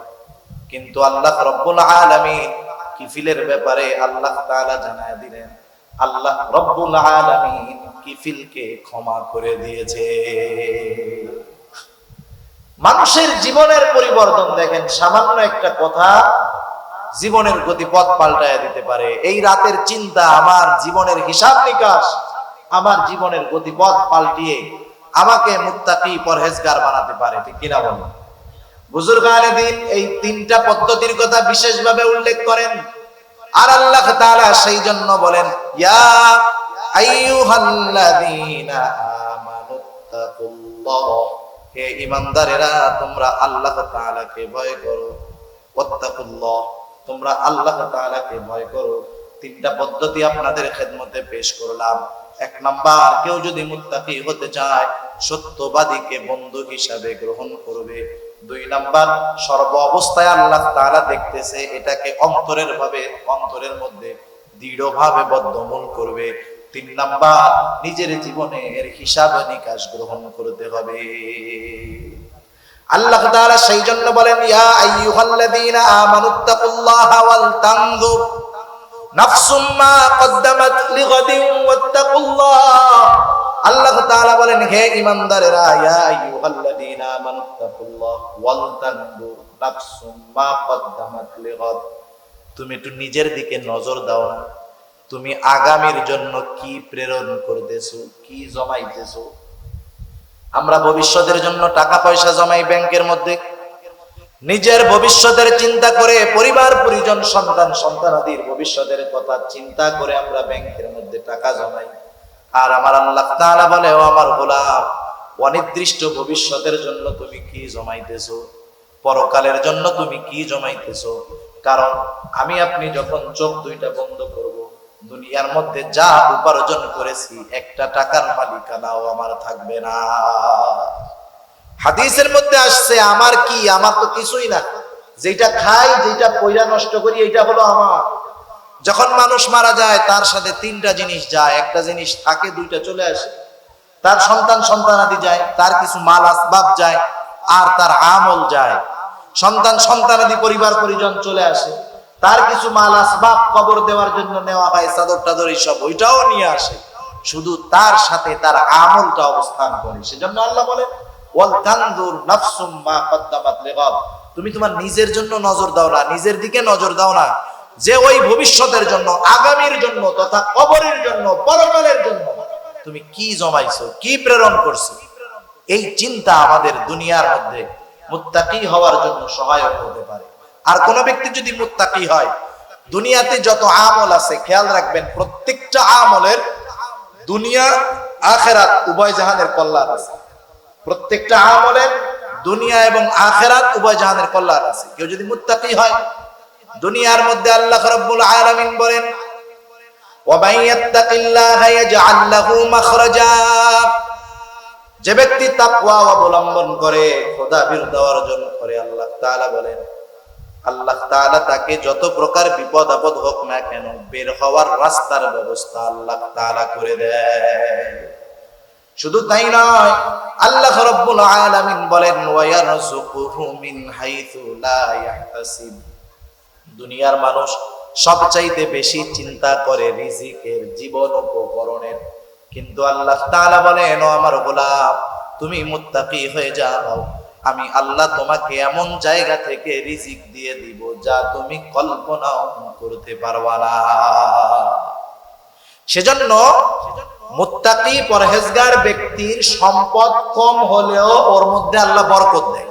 কিন্তু আল্লাহ রব্বুল আলামিন কিফিলের ব্যাপারে আল্লাহ তাআলা জানায় দিলেন, আল্লাহ রব্বুল আলামিন কিফিলকে ক্ষমা করে দিয়েছে। মানুষের জীবনের পরিবর্তন দেখেন, সামান্য একটা কথা জীবনের গতিপথ পাল্টায় দিতে পারে। এই রাতের চিন্তা আমার জীবনের হিসাব নিকাশ, আমার জীবনের গতিপথ পাল্টিয়ে আমাকে মুত্তাকি পরহেজগার বানাতে পারে, ঠিক কিনা বলেন? বুজুর্গানে দিন এই 3টা পদ্ধতির কথা বিশেষভাবে উল্লেখ করেন। আর আল্লাহ তাআলা সেই জন্য বলেন, ইয়া আইয়ুহাল্লাযীনা আমানুত্তাকুল্লাহ, হে ঈমানদারেরা, তোমরা আল্লাহ তাআলাকে ভয় করো। ওয়াত্তাকুল্লাহ, তোমরা আল্লাহ তাআলাকে ভয় করো। 3টা পদ্ধতি আপনাদের খেদমতে পেশ করলাম। 1 নাম্বার, কেউ যদি মুত্তাকি হতে চায়, সত্যবাদীকে বন্ধু হিসাবে গ্রহণ করবে। 2 নাম্বার, সর্ব অবস্থায় আল্লাহ তাআলা দেখতেছে, এটাকে অন্তরের মধ্যে দৃঢ়ভাবে বদ্ধমূল করবে। 3 নাম্বার, নিজের জীবনের হিসাব নিকাশ গ্রহণ করতে হবে। আল্লাহ তাআলা সেই জন্য বলেন, ইয়া আইয়ুহাল্লাযীনা আমানুত্তাকুল্লাহা ওয়াল তানজুর নাফসুম মা কদ্দামাত লিগাদিন ওয়াত্তাকুল্লাহ। আল্লাহ তাআলা বলেন, হে ঈমানদারেরা, ইয়া আইয়ুহাল্লাযীনা আমানুত্তাকুল্লাহ ওয়াল তানজুর নাফসুম মা কদ্দামাত লিগাদ। তুমি একটু নিজের দিকে নজর দাও না, তুমি আগামীর জন্য কি প্রেরণ করতেছো, কি জমাইতেছো। আমরা ভবিষ্যতের জন্য টাকা পয়সা জমাই ব্যাংকের মধ্যে, নিজের ভবিষ্যতের চিন্তা করে, পরিবার পরিজন সন্তান সন্তানাদির ভবিষ্যতের কথা চিন্তা করে আমরা ব্যাংকের মধ্যে টাকা জমাই। আর আমার আল্লাহ তাআলা বলে, ও আমার গোলাম, অনির্দিষ্ট ভবিষ্যতের জন্য তুমি কি জমাইতেছো, পরকালের জন্য তুমি কি জমাইতেছো। কারণ আমি আপনি যখন চোখ 2টা বন্ধ করব, দুনিয়ার মধ্যে যা উপার্জন করেছি, 1টা টাকার মালিকানাও আমার থাকবে না। হাদিসের মধ্যে আসছে, আমার কি, আমার তো কিছুই না, যেটা খাই, যেটা পয়সা নষ্ট করি, এটা হলো আমার। যখন মানুষ মারা যায়, তার সাথে 3টা জিনিস যায়, একটা জিনিস থাকে, 2টা চলে আসে। তার সন্তান সন্তানাদি যায়, তার কিছু মাল আসবাব যায়, আর তার আমল যায়। সন্তান সন্তানাদি পরিবার পরিজন চলে আসে, তার কিছু মাল আসবাব কবর দেওয়ার জন্য নেওয়া হয়, চাদর টাদর এইসব, ওইটাও নিয়ে আসে। শুধু তার সাথে তার আমলটা অবস্থান করে। সেজন্য আল্লাহ বলেন, ওয়াল তানজুর নাফসুম মা কদ্দামাত লিগাদ। তুমি তোমার নিজের জন্য নজর দাও না, নিজের দিকে নজর দাও না, যে ওই ভবিষ্যতের জন্য, আগামীর জন্য, তথা কবরের জন্য, পরকালের জন্য তুমি কি জমাইছো, কি প্রেরণ করছো। এই চিন্তা আমাদের দুনিয়ার মধ্যে মুত্তাকি হওয়ার জন্য সহায়ক হতে পারে। আর কোন ব্যক্তি যদি মুত্তাকি হয়, দুনিয়াতে যত আমল আছে, খেয়াল রাখবেন, প্রত্যেকটা আমলের দুনিয়া আখিরাত উভয় জাহানের কল্যাণ আছে। প্রত্যেকটা আমলের দুনিয়া এবং আখিরাত উভয় জাহানের কল্যাণ আছে। কেউ যদি মুত্তাকি হয়, দুনিয়ার মধ্যে আল্লাহ রাব্বুল আলামিন বলেন, ওয়া মান ইয়াত্তাকিল্লাহা ইয়াজআল লাহু মাখরাজা। যে ব্যক্তি তাকওয়া অবলম্বন করে, খোদা বিরুদ্ধ অর্জন করে, আল্লাহ তাআলা বলেন, আল্লাহ তাআলা তাকে যত প্রকার বিপদ আপদ হোক না কেন বের হওয়ার রাস্তার ব্যবস্থা আল্লাহ তাআলা করে দেয়। শুধু তাই নয়, আল্লাহ রাব্বুল আলামিন বলেন ওয়া ইয়ারযুকুহু মিন হাইথু লা ইয়াহতাসিব। দুনিয়ার মানুষ সবচাইতে বেশি চিন্তা করে রিজিকের, জীবন উপকরণের, কিন্তু আল্লাহ তাআলা বলেন ও আমার গোলাম তুমি মুত্তাকি হয়ে যাও, আমি আল্লাহ তোমাকে এমন জায়গা থেকে রিজিক দিয়ে দিব যা তুমি কল্পনাও করতে পারবা না। সেজন্য মুত্তাকি পরহেজগার ব্যক্তির সম্পদ কম হলেও ওর মধ্যে আল্লাহ বরকত দেয়।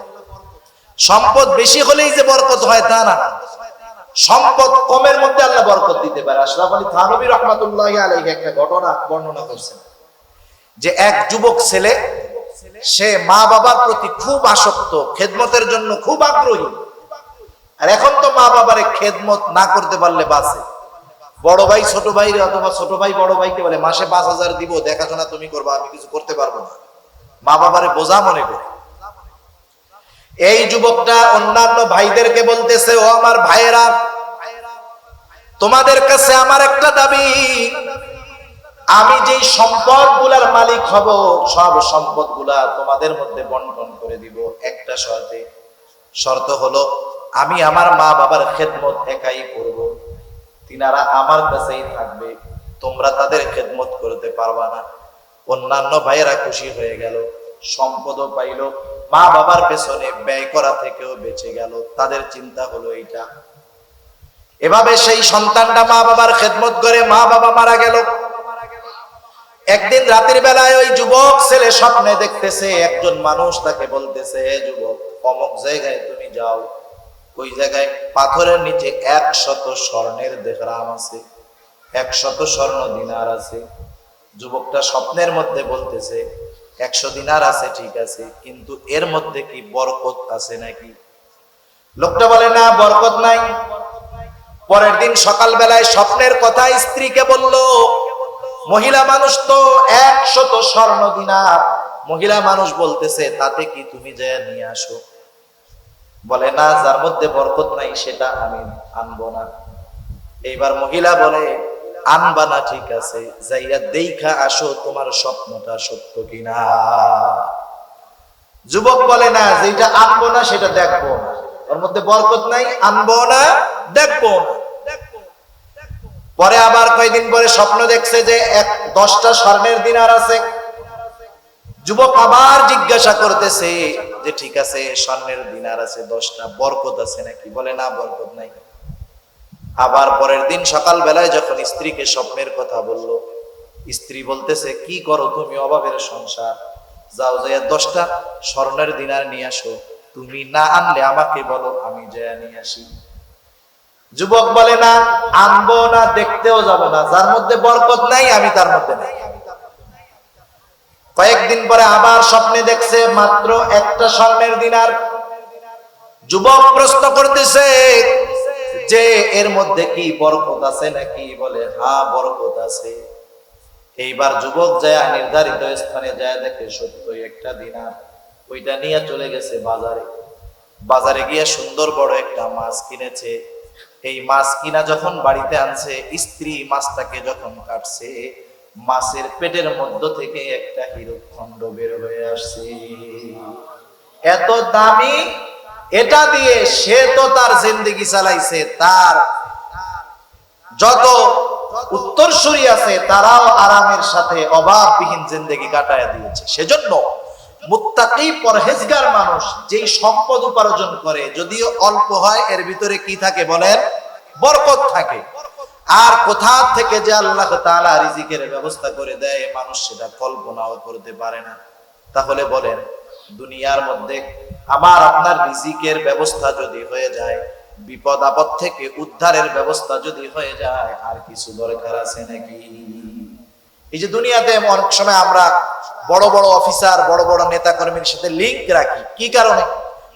সম্পদ বেশি হলেই যে বরকত হয় তা না, সম্পদ কমের মধ্যে আল্লাহ বরকত দিতে পারে। আশরাফ আলী থানভী রাহমাতুল্লাহি আলাইহি একটা ঘটনা বর্ণনা করছেন যে এক যুবক ছেলে, সে মা বাবার প্রতি খুব আসক্ত, খেদমতের জন্য খুব আগ্রহী। আর এখন তো মা বাবারে খেদমত না করতে পারলে বাঁচে। বড় ভাই ছোট ভাই অথবা ছোট ভাই বড় ভাইকে বলে মাসে 5,000 দিব, দেখাশোনা তুমি করবা, আমি কিছু করতে পারবো না। মা বাবারে বোঝা মনে করে এই যুবকটা অন্যান্য ভাইদেরকে বলতেছে ও আমার ভাইয়েরা, তোমাদের কাছে আমার একটা দাবি, আমি যেই সম্পদ গুলার মালিক হব সব সম্পদ গুলা তোমাদের মধ্যে বন্টন করে দিব একটা শর্তে। শর্ত হলো আমি আমার মা বাবার খেদমত একাই করব, তিনারা আমার কাছেই থাকবে, তোমরা তাদের খেদমত করতে পারবা না। অন্যান্য ভাইয়েরা খুশি হয়ে গেল, সম্পদও পাইল, মা বাবার পেছনে ব্যয় করা থেকেও বেঁচে গেল। তাদের চিন্তা হলো এইটা। এভাবে সেই সন্তানটা মা বাবার খেদমত করে, মা বাবা মারা গেল। একদিন রাতের বেলায় ওই যুবক ছেলে স্বপ্নে দেখতেছে একজন মানুষ তাকে বলতেছে, হে যুবক, অমুক জায়গায় তুমি যাও, ওই জায়গায় পাথরের নিচে 100 স্বর্ণের দেহরাম আছে, 100 স্বর্ণ দিনার আছে। যুবকটা স্বপ্নের মধ্যে বলতেছে 100 দিনার আছে ঠিক আছে, কিন্তু এর মধ্যে কি বরকত আছে নাকি? লোকটা বলে না, বরকত নাই। পরের দিন সকাল বেলায় স্বপ্নের কথা স্ত্রীকে বলল, মহিলা মানুষ তো 100 স্বর্ণ দিনার। মহিলা মানুষ বলতেছে তাতে কি, তুমি যায় নিয়ে আসো। বলে না, যার মধ্যে বরকত নাই সেটা আমি আনবো না। এইবার মহিলা বলে আনবা না ঠিক আছে, যাইয়া দেখা আসো তোমার স্বপ্নটা সত্য কিনা। যুবক বলে না, যেটা আনবো না সেটা দেখবো না, ওর মধ্যে বরকত নাই, আনবো না, দেখবো না। পরে আবার কয়েকদিন পরে স্বপ্ন দেখছে যে 10টা স্বর্ণের দিনার আছে। যুবক আবার জিজ্ঞাসা করতেছে যে ঠিক আছে স্বর্ণের দিনার আছে 10টা, বরকত আছে নাকি? বলে না, বরকত নাই। আবার পরের দিন সকাল বেলায় যখন স্ত্রীকে স্বপ্নের কথা বলল, স্ত্রী বলতেছে কি করো তুমি, অভাবের সংসার, যাও যাইয়া 10টা স্বর্ণের দিনার নিয়ে আসো, তুমি না আনলে আমাকে বলো, আমি যাইয়া নিয়ে আসি। যুবক বলে না, আনবো না, দেখতেও যাব না, যার মধ্যে বরকত নাই আমি তার মধ্যে নাই। কয়েকদিন পরে আবার স্বপ্নে দেখছে মাত্র 1টা স্বর্ণের দিনার। যুবক প্রশ্ন করতেছে যে এর মধ্যে কি বরকত আছে নাকি? বলে হ্যাঁ, বরকত আছে। এইবার যুবক যায় নির্ধারিত স্থানে যায়, দেখে সত্যই 1টা দিনার। ওইটা নিয়ে চলে গেছে বাজারে। বাজারে গিয়ে সুন্দর বড় একটা মাছ কিনেছে। এই মাছ কিনা যখন বাড়িতে আনছে, স্ত্রী মাছটাকে যখন কাটছে, মাছের পেটের মধ্য থেকে একটা হীরক খণ্ড বের হয়ে আসছে। এত দামি, এটা দিয়ে সে তো তার জিন্দেগি চালাইছে, তার যত উত্তরসূরি আছে তারাও আরামের সাথে অভাববিহীন জিন্দেগি কাটায় দিয়েছে। সেজন্য মুত্তাকি পরহেজগার মানুষ যেই সম্পদ উপার্জন করে, যদিও অল্প হয়, এর ভিতরে কি থাকে বলেন? বরকত থাকে। আর কোথা থেকে যে আল্লাহ তাআলা রিজিকের ব্যবস্থা করে দেয় মানুষ সেটা কল্পনাও করতে পারে না। তাহলে বলেন, দুনিয়ার মধ্যে আমার আপনার রিজিকের ব্যবস্থা যদি হয়ে যায়, বিপদ আপদ থেকে উদ্ধারের ব্যবস্থা যদি হয়ে যায়, আর কিছু দরকার আছে নাকি? এই যে দুনিয়াতে অনেক সময় আমরা বড় বড় অফিসার, বড় বড় নেতা কর্মীর সাথে লিংক রাখি, কি কারণে?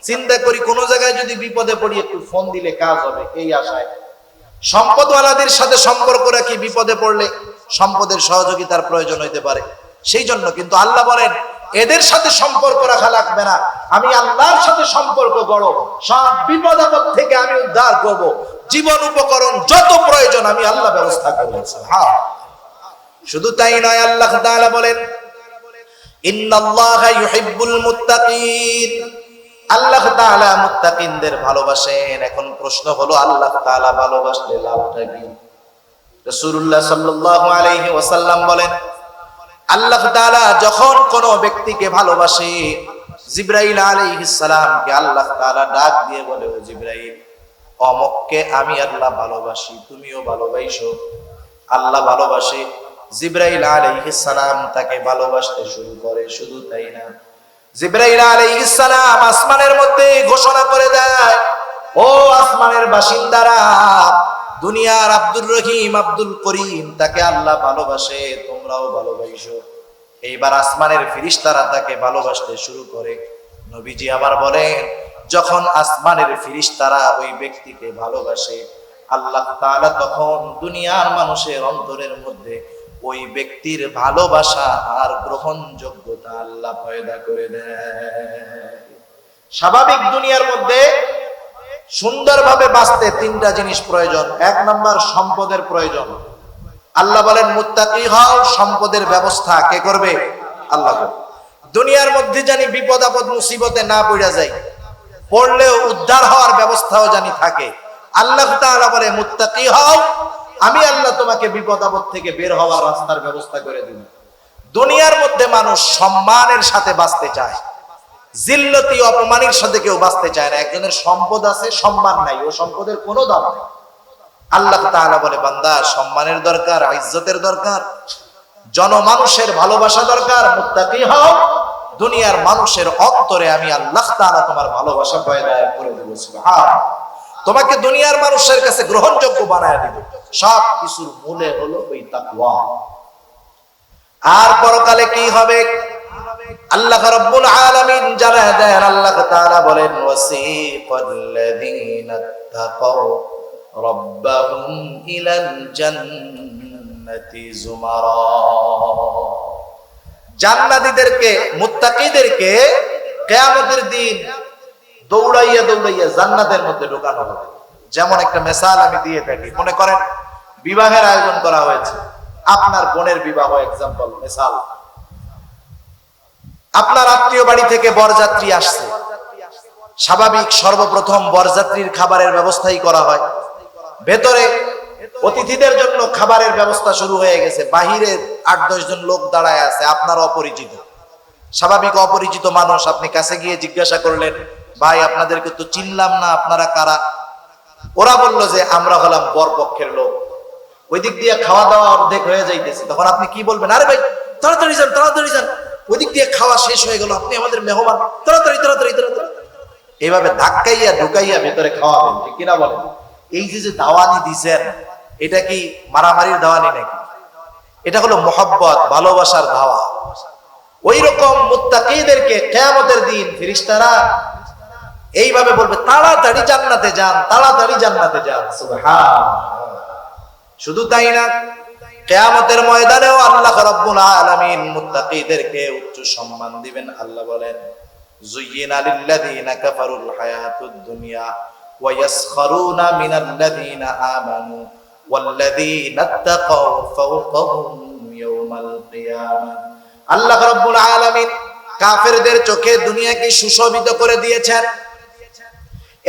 চিন্তা করি কোন জায়গায় যদি বিপদে পড়ি একটু ফোন দিলে কাজ হবে, এই আশায়। সম্পদওয়ালাদের সাথে সম্পর্ক রাখি, বিপদে পড়লে সম্পদের সহযোগিতার প্রয়োজন হইতে পারে, সেই জন্য। কিন্তু আল্লাহ বলেন এদের সাথে সম্পর্ক রাখা লাগবে না, আমি আল্লাহর সাথে সম্পর্ক গড়ো, সব বিপদ আপদ থেকে আমি উদ্ধার করব, জীবন উপকরণ যত প্রয়োজন আমি আল্লাহ ব্যবস্থা করব। হ্যাঁ, শুধু তাই নয়, আল্লাহ তাআলা বলেন ইন্নাল্লাহা ইউহিব্বুল মুত্তাকিন, আল্লাহ তাআলা মুত্তাকিনদের ভালোবাসেন। এখন প্রশ্ন হলো, আল্লাহ তাআলা ভালোবাসলে লাভটা কি? রাসূলুল্লাহ সাল্লাল্লাহু আলাইহি ওয়াসাল্লাম বলেন, আল্লাহ তাআলা যখন কোন ব্যক্তিকে ভালোবাসে, জিবরাইল আলাইহিস সালামকে আল্লাহ তাআলা ডাক দিয়ে বলে, ও জিবরাইল, অমুককে আমি আল্লাহ ভালোবাসি, তুমিও ভালোবাসো। আল্লাহ ভালোবাসে, জিবরাইল আলাইহিস সালাম তাকে ভালোবাসতে শুরু করে। শুধু তাই না, জিবরাইল আলাইহিস সালাম আসমানের মধ্যে ঘোষণা করে দেয়, ও আসমানের বাসিন্দারা, দুনিয়ার আব্দুর রহিম, আব্দুল করিম তাকে আল্লাহ ভালোবাসে, তোমরাও ভালোবাসো। এইবার আসমানের ফেরেশতারা তাকে ভালোবাসতে শুরু করে। নবীজি আবার বলেন, যখন আসমানের ফেরেশতারা ওই ব্যক্তিকে ভালোবাসে, আল্লাহ তাআলা তখন দুনিয়ার মানুষের অন্তরের মধ্যে ওই ব্যক্তির ভালোবাসা আর গ্রহণযোগ্যতা আল্লাহ পয়দা করে দেয়। স্বাভাবিক দুনিয়ার মধ্যে সুন্দরভাবে বাঁচতে তিনটা জিনিস প্রয়োজন। এক নাম্বার, সম্পদের প্রয়োজন। আল্লাহ বলেন, মুত্তাকি হও, সম্পদের ব্যবস্থা কে করবে? আল্লাহ করবে। দুনিয়ার মধ্যে জানি বিপদ আপদ মুসিবতে না পড়া যায়, পড়লেও উদ্ধার হওয়ার ব্যবস্থাও জানি থাকে। আল্লাহ তাআলা বলে, মুত্তাকি হও, আমি আল্লাহ তোমাকে বিপদ আপদ থেকে বের হওয়ার রাস্তার ব্যবস্থা করে দিব। দুনিয়ার মধ্যে মানুষ সম্মানের সাথে বাঁচতে চায়, জিল্লতি অপমানের সাথে কেউ বাঁচতে চায় না। একজনের সম্পদ আছে, সম্মান নাই, ও সম্পদের কোনো দাম নেই। আল্লাহ তাআলা বলে, বান্দা, সম্মানের দরকার, ইজ্জতের দরকার, জনমানুষের ভালোবাসা দরকার, মুত্তাকি হও, দুনিয়ার মানুষের অন্তরে আমি আল্লাহ তাআলা তোমার ভালোবাসা পয়দা করে দেব। সুবহান, তোমাকে দুনিয়ার মানুষের কাছে গ্রহণযোগ্য বানায় দিব। সব কিছুর মূলে হলো ওই তাকওয়া। আর পরকালে কি হবে? আল্লাহ রাব্বুল আলামিন জানায় দেন, আল্লাহ তাআলা বলেন, ওয়াসিকাল্লাযীনা তাকাউ রাব্বাহুম ইলাল জান্নাতি যুমারা, জান্নাতীদেরকে, মুত্তাকিদেরকে কিয়ামতের দিন দৌড়াইয়া দৌড়াইয়া জান্নাতের মধ্যে ঢোকানো হবে। যেমন একটা মিসাল আমি দিয়ে থাকি, মনে করেন বিবাহের আয়োজন করা হয়েছে, আপনার বোনের বিবাহ, এক্সাম্পল, মিসাল। আপনার আত্মীয় বাড়ি থেকে বরযাত্রী আসছে, স্বাভাবিক সর্বপ্রথম বরযাত্রীর খাবারের ব্যবস্থাই করা হয়। ভেতরে অতিথিদের জন্য খাবারের ব্যবস্থা শুরু হয়ে গেছে, বাহিরে 8-10 জন লোক দাঁড়ায় আছে, আপনার অপরিচিত। স্বাভাবিক অপরিচিত মানুষ, আপনি কাছে গিয়ে জিজ্ঞাসা করলেন, ভাই আপনাদেরকে তো চিনলাম না, আপনারা কারা? ওরা বললো যে আমরা হলাম বরপক্ষের লোক। ওই দিক দিয়ে খাওয়া দাওয়া অর্ধেক হয়ে যাইতেছে, তখন আপনি কি বলবেন? আরে ভাই, তাড়াতাড়ি যান, তাড়াতাড়ি যান, ওই দিক দিয়ে খাওয়া শেষ হয়ে গেল, আপনি আমাদের মেহমান, তাড়াতাড়ি তাড়াতাড়ি তাড়াতাড়ি। এইভাবে ধাক্কাইয়া ঢুকাইয়া ভেতরে খাওয়াবেন, ঠিক কিনা বলেন? এই যে দাওয়ানি দিছেন, এটা কি মারামারির দাওয়ানি নাকি? এটা হলো মোহাব্বত, ভালোবাসার দাওয়া। ওই রকম মুত্তাকিদেরকে কিয়ামতের দিন ফেরেশতারা এইভাবে বলবে, তাড়াতাড়ি জান্নাতে যান, তাড়াতাড়ি জান্নাতে যান। সুবহান। শুধু তাই না, কিয়ামতের ময়দানেও আল্লাহ রাব্বুল আলামিন মুত্তাকিদেরকে উচ্চ সম্মান দিবেন। আল্লাহ বলেন, যুয়্যিনা লিল্লাযীনা কাফারুল হায়াতুদ দুনিয়া ওয়া ইয়াসখারুনা মিনাল্লাযীনা আমানু ওয়াল্লাযীনা তাকাউ ফাওকাহুম ইয়াওমাল কিয়ামাহ। আল্লাহ রাব্বুল আলামিন কাফেরদের চোখে দুনিয়াকে সুশোভিত করে দিয়েছেন।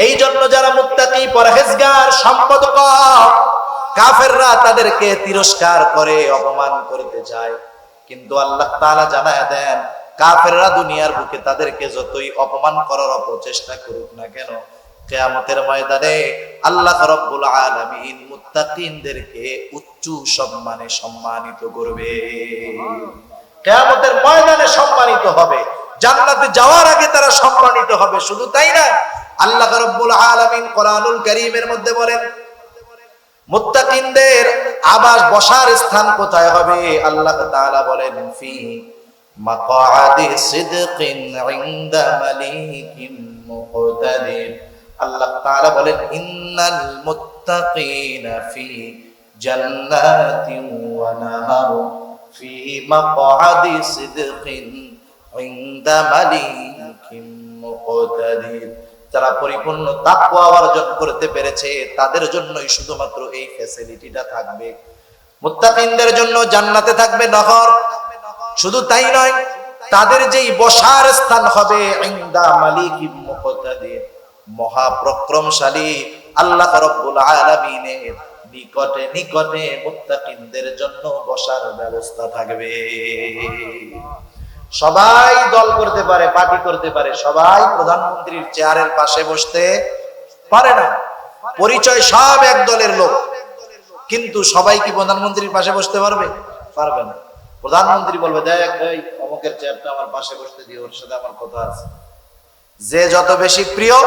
এই জন্য যারা মুত্তাকি, পরহেজগার, সম্পদ কম, কাফেররা তাদেরকে তিরস্কার করে, অপমান করতে চায়। কিন্তু আল্লাহ তাআলা জানায় দেন, কাফেররা দুনিয়ার বুকে তাদেরকে যতই অপমান করার অপচেষ্টা করুক না কেন, কিয়ামতের ময়দানে আল্লাহ রাব্বুল আলামিন মুত্তাকিনদেরকে উচ্চ সম্মানে সম্মানিত করবে। কিয়ামতের ময়দানে সম্মানিত হবে, জান্নাতে যাওয়ার আগে তারা সম্মানিত হবে। শুধু তাই না, আল্লাহ রাব্বুল আলামিন কোরআনুল কারীমের মধ্যে বলেন, মুত্তাকিনদের আবাস, বসার স্থান কোথায় হবে? আল্লাহ তাআলা বলেন, ফি মাকআদি সিদকিন ইনদা মালিকিন মুকতাদির। আল্লাহ তাআলা বলেন, ইন্নাল মুত্তাকিনা ফি জান্নাতিন ওয়া নাহার ফি মাকআদি সিদকিন ইনদা মালিকিম মুকতাদির। যারা পরিপূর্ণ তাকওয়া অর্জন করতে পেরেছে তাদের জন্যই শুধুমাত্র এই ফ্যাসিলিটিটা থাকবে। মুত্তাকিনদের জন্য জান্নাতে থাকবে নহর। শুধু তাই নয়, তাদের যেই বসার স্থান হবে ইনদা মালিকিম মুকতাদির, মহাপরাক্রমশালী আল্লাহ রাব্বুল আলামিনের নিকটে নিকটে মুত্তাকিনদের জন্য বসার ব্যবস্থা থাকবে। সবাই দল করতে পারে, পার্টি করতে পারে, সবাই প্রধানমন্ত্রীর চেয়ারের পাশে বসতে পারে না। পরিচয় সব এক দলের লোক, কিন্তু সবাই কি প্রধানমন্ত্রীর পাশে বসতে পারবে? পারবে না। প্রধানমন্ত্রী বলবে, দেখ এই অমুকের চেয়ারটা আমার পাশে বসতে দিও, ওর সাথে আমার কথা আছে। যে যত বেশি প্রিয়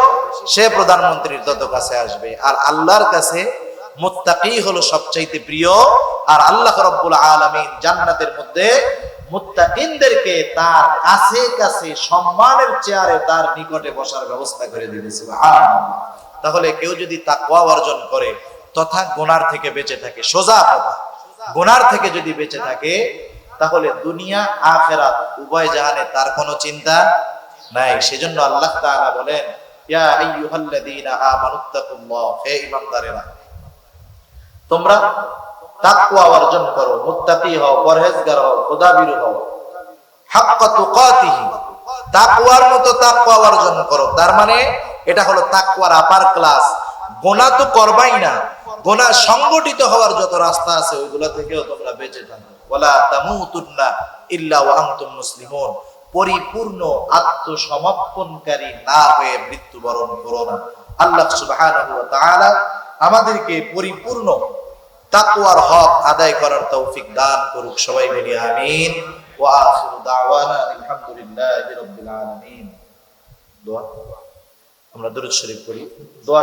সে প্রধানমন্ত্রীর তত কাছে আসবে। আর আল্লাহর কাছে মুত্তাকি হলো সবচাইতে প্রিয়। আর আল্লাহ রাব্বুল আলামিন জান্নাতের মধ্যে মুত্তাকিনদেরকে তার কাছে কাছে সম্মানের চেয়ারে তার নিকটে বসার ব্যবস্থা করে দিয়েছে। সুবহানাল্লাহ। তাহলে কেউ যদি তাকওয়া অর্জন করে তথা গুনার থেকে বেঁচে থাকে, সোজা কথা, গুনার থেকে যদি বেঁচে থাকে, তাহলে দুনিয়া আখিরাত উভয় জাহানে তার কোনো চিন্তা নাই। সেজন্য আল্লাহ তাআলা বলেন, ইয়া আইয়ুহাল্লাযীনা আমানুত্তাকুল্লাহ, হে ঈমানদারেরা তোমরা তাকওয়া অর্জন করো, মুত্তাকি হও, পরহেজগার হও, খোদাভীরু হও, হাক্কা তুকাতিহি, তাকওয়ার মতো তাকওয়া অর্জন করো। তার মানে এটা হলো তাকওয়ার আপার ক্লাস। গুনাহ তো করবাই না, গুনাহ সংগঠিত হওয়ার যত রাস্তা আছে ওইগুলা থেকেও তোমরা বেঁচে থাকো। ওয়ালা তামুতুন্না ইল্লা ওয়া আনতুম মুসলিমুন, পরিপূর্ণ আত্মসমর্পণকারী না হয়ে মৃত্যুবরণ করো না। আল্লাহ সুবহানাহু ওয়া তাআলা আমাদেরকে পরিপূর্ণ তাকওয়ার হক আদায় করার তৌফিক দান করুক। সবাই বলি আমিন। ওয়া আখিরু দাওয়ানা আলহামদুলিল্লাহি রাব্বিল আলামিন। দোয়া, আমরা দরুদ শরীফ পড়ি। দোয়া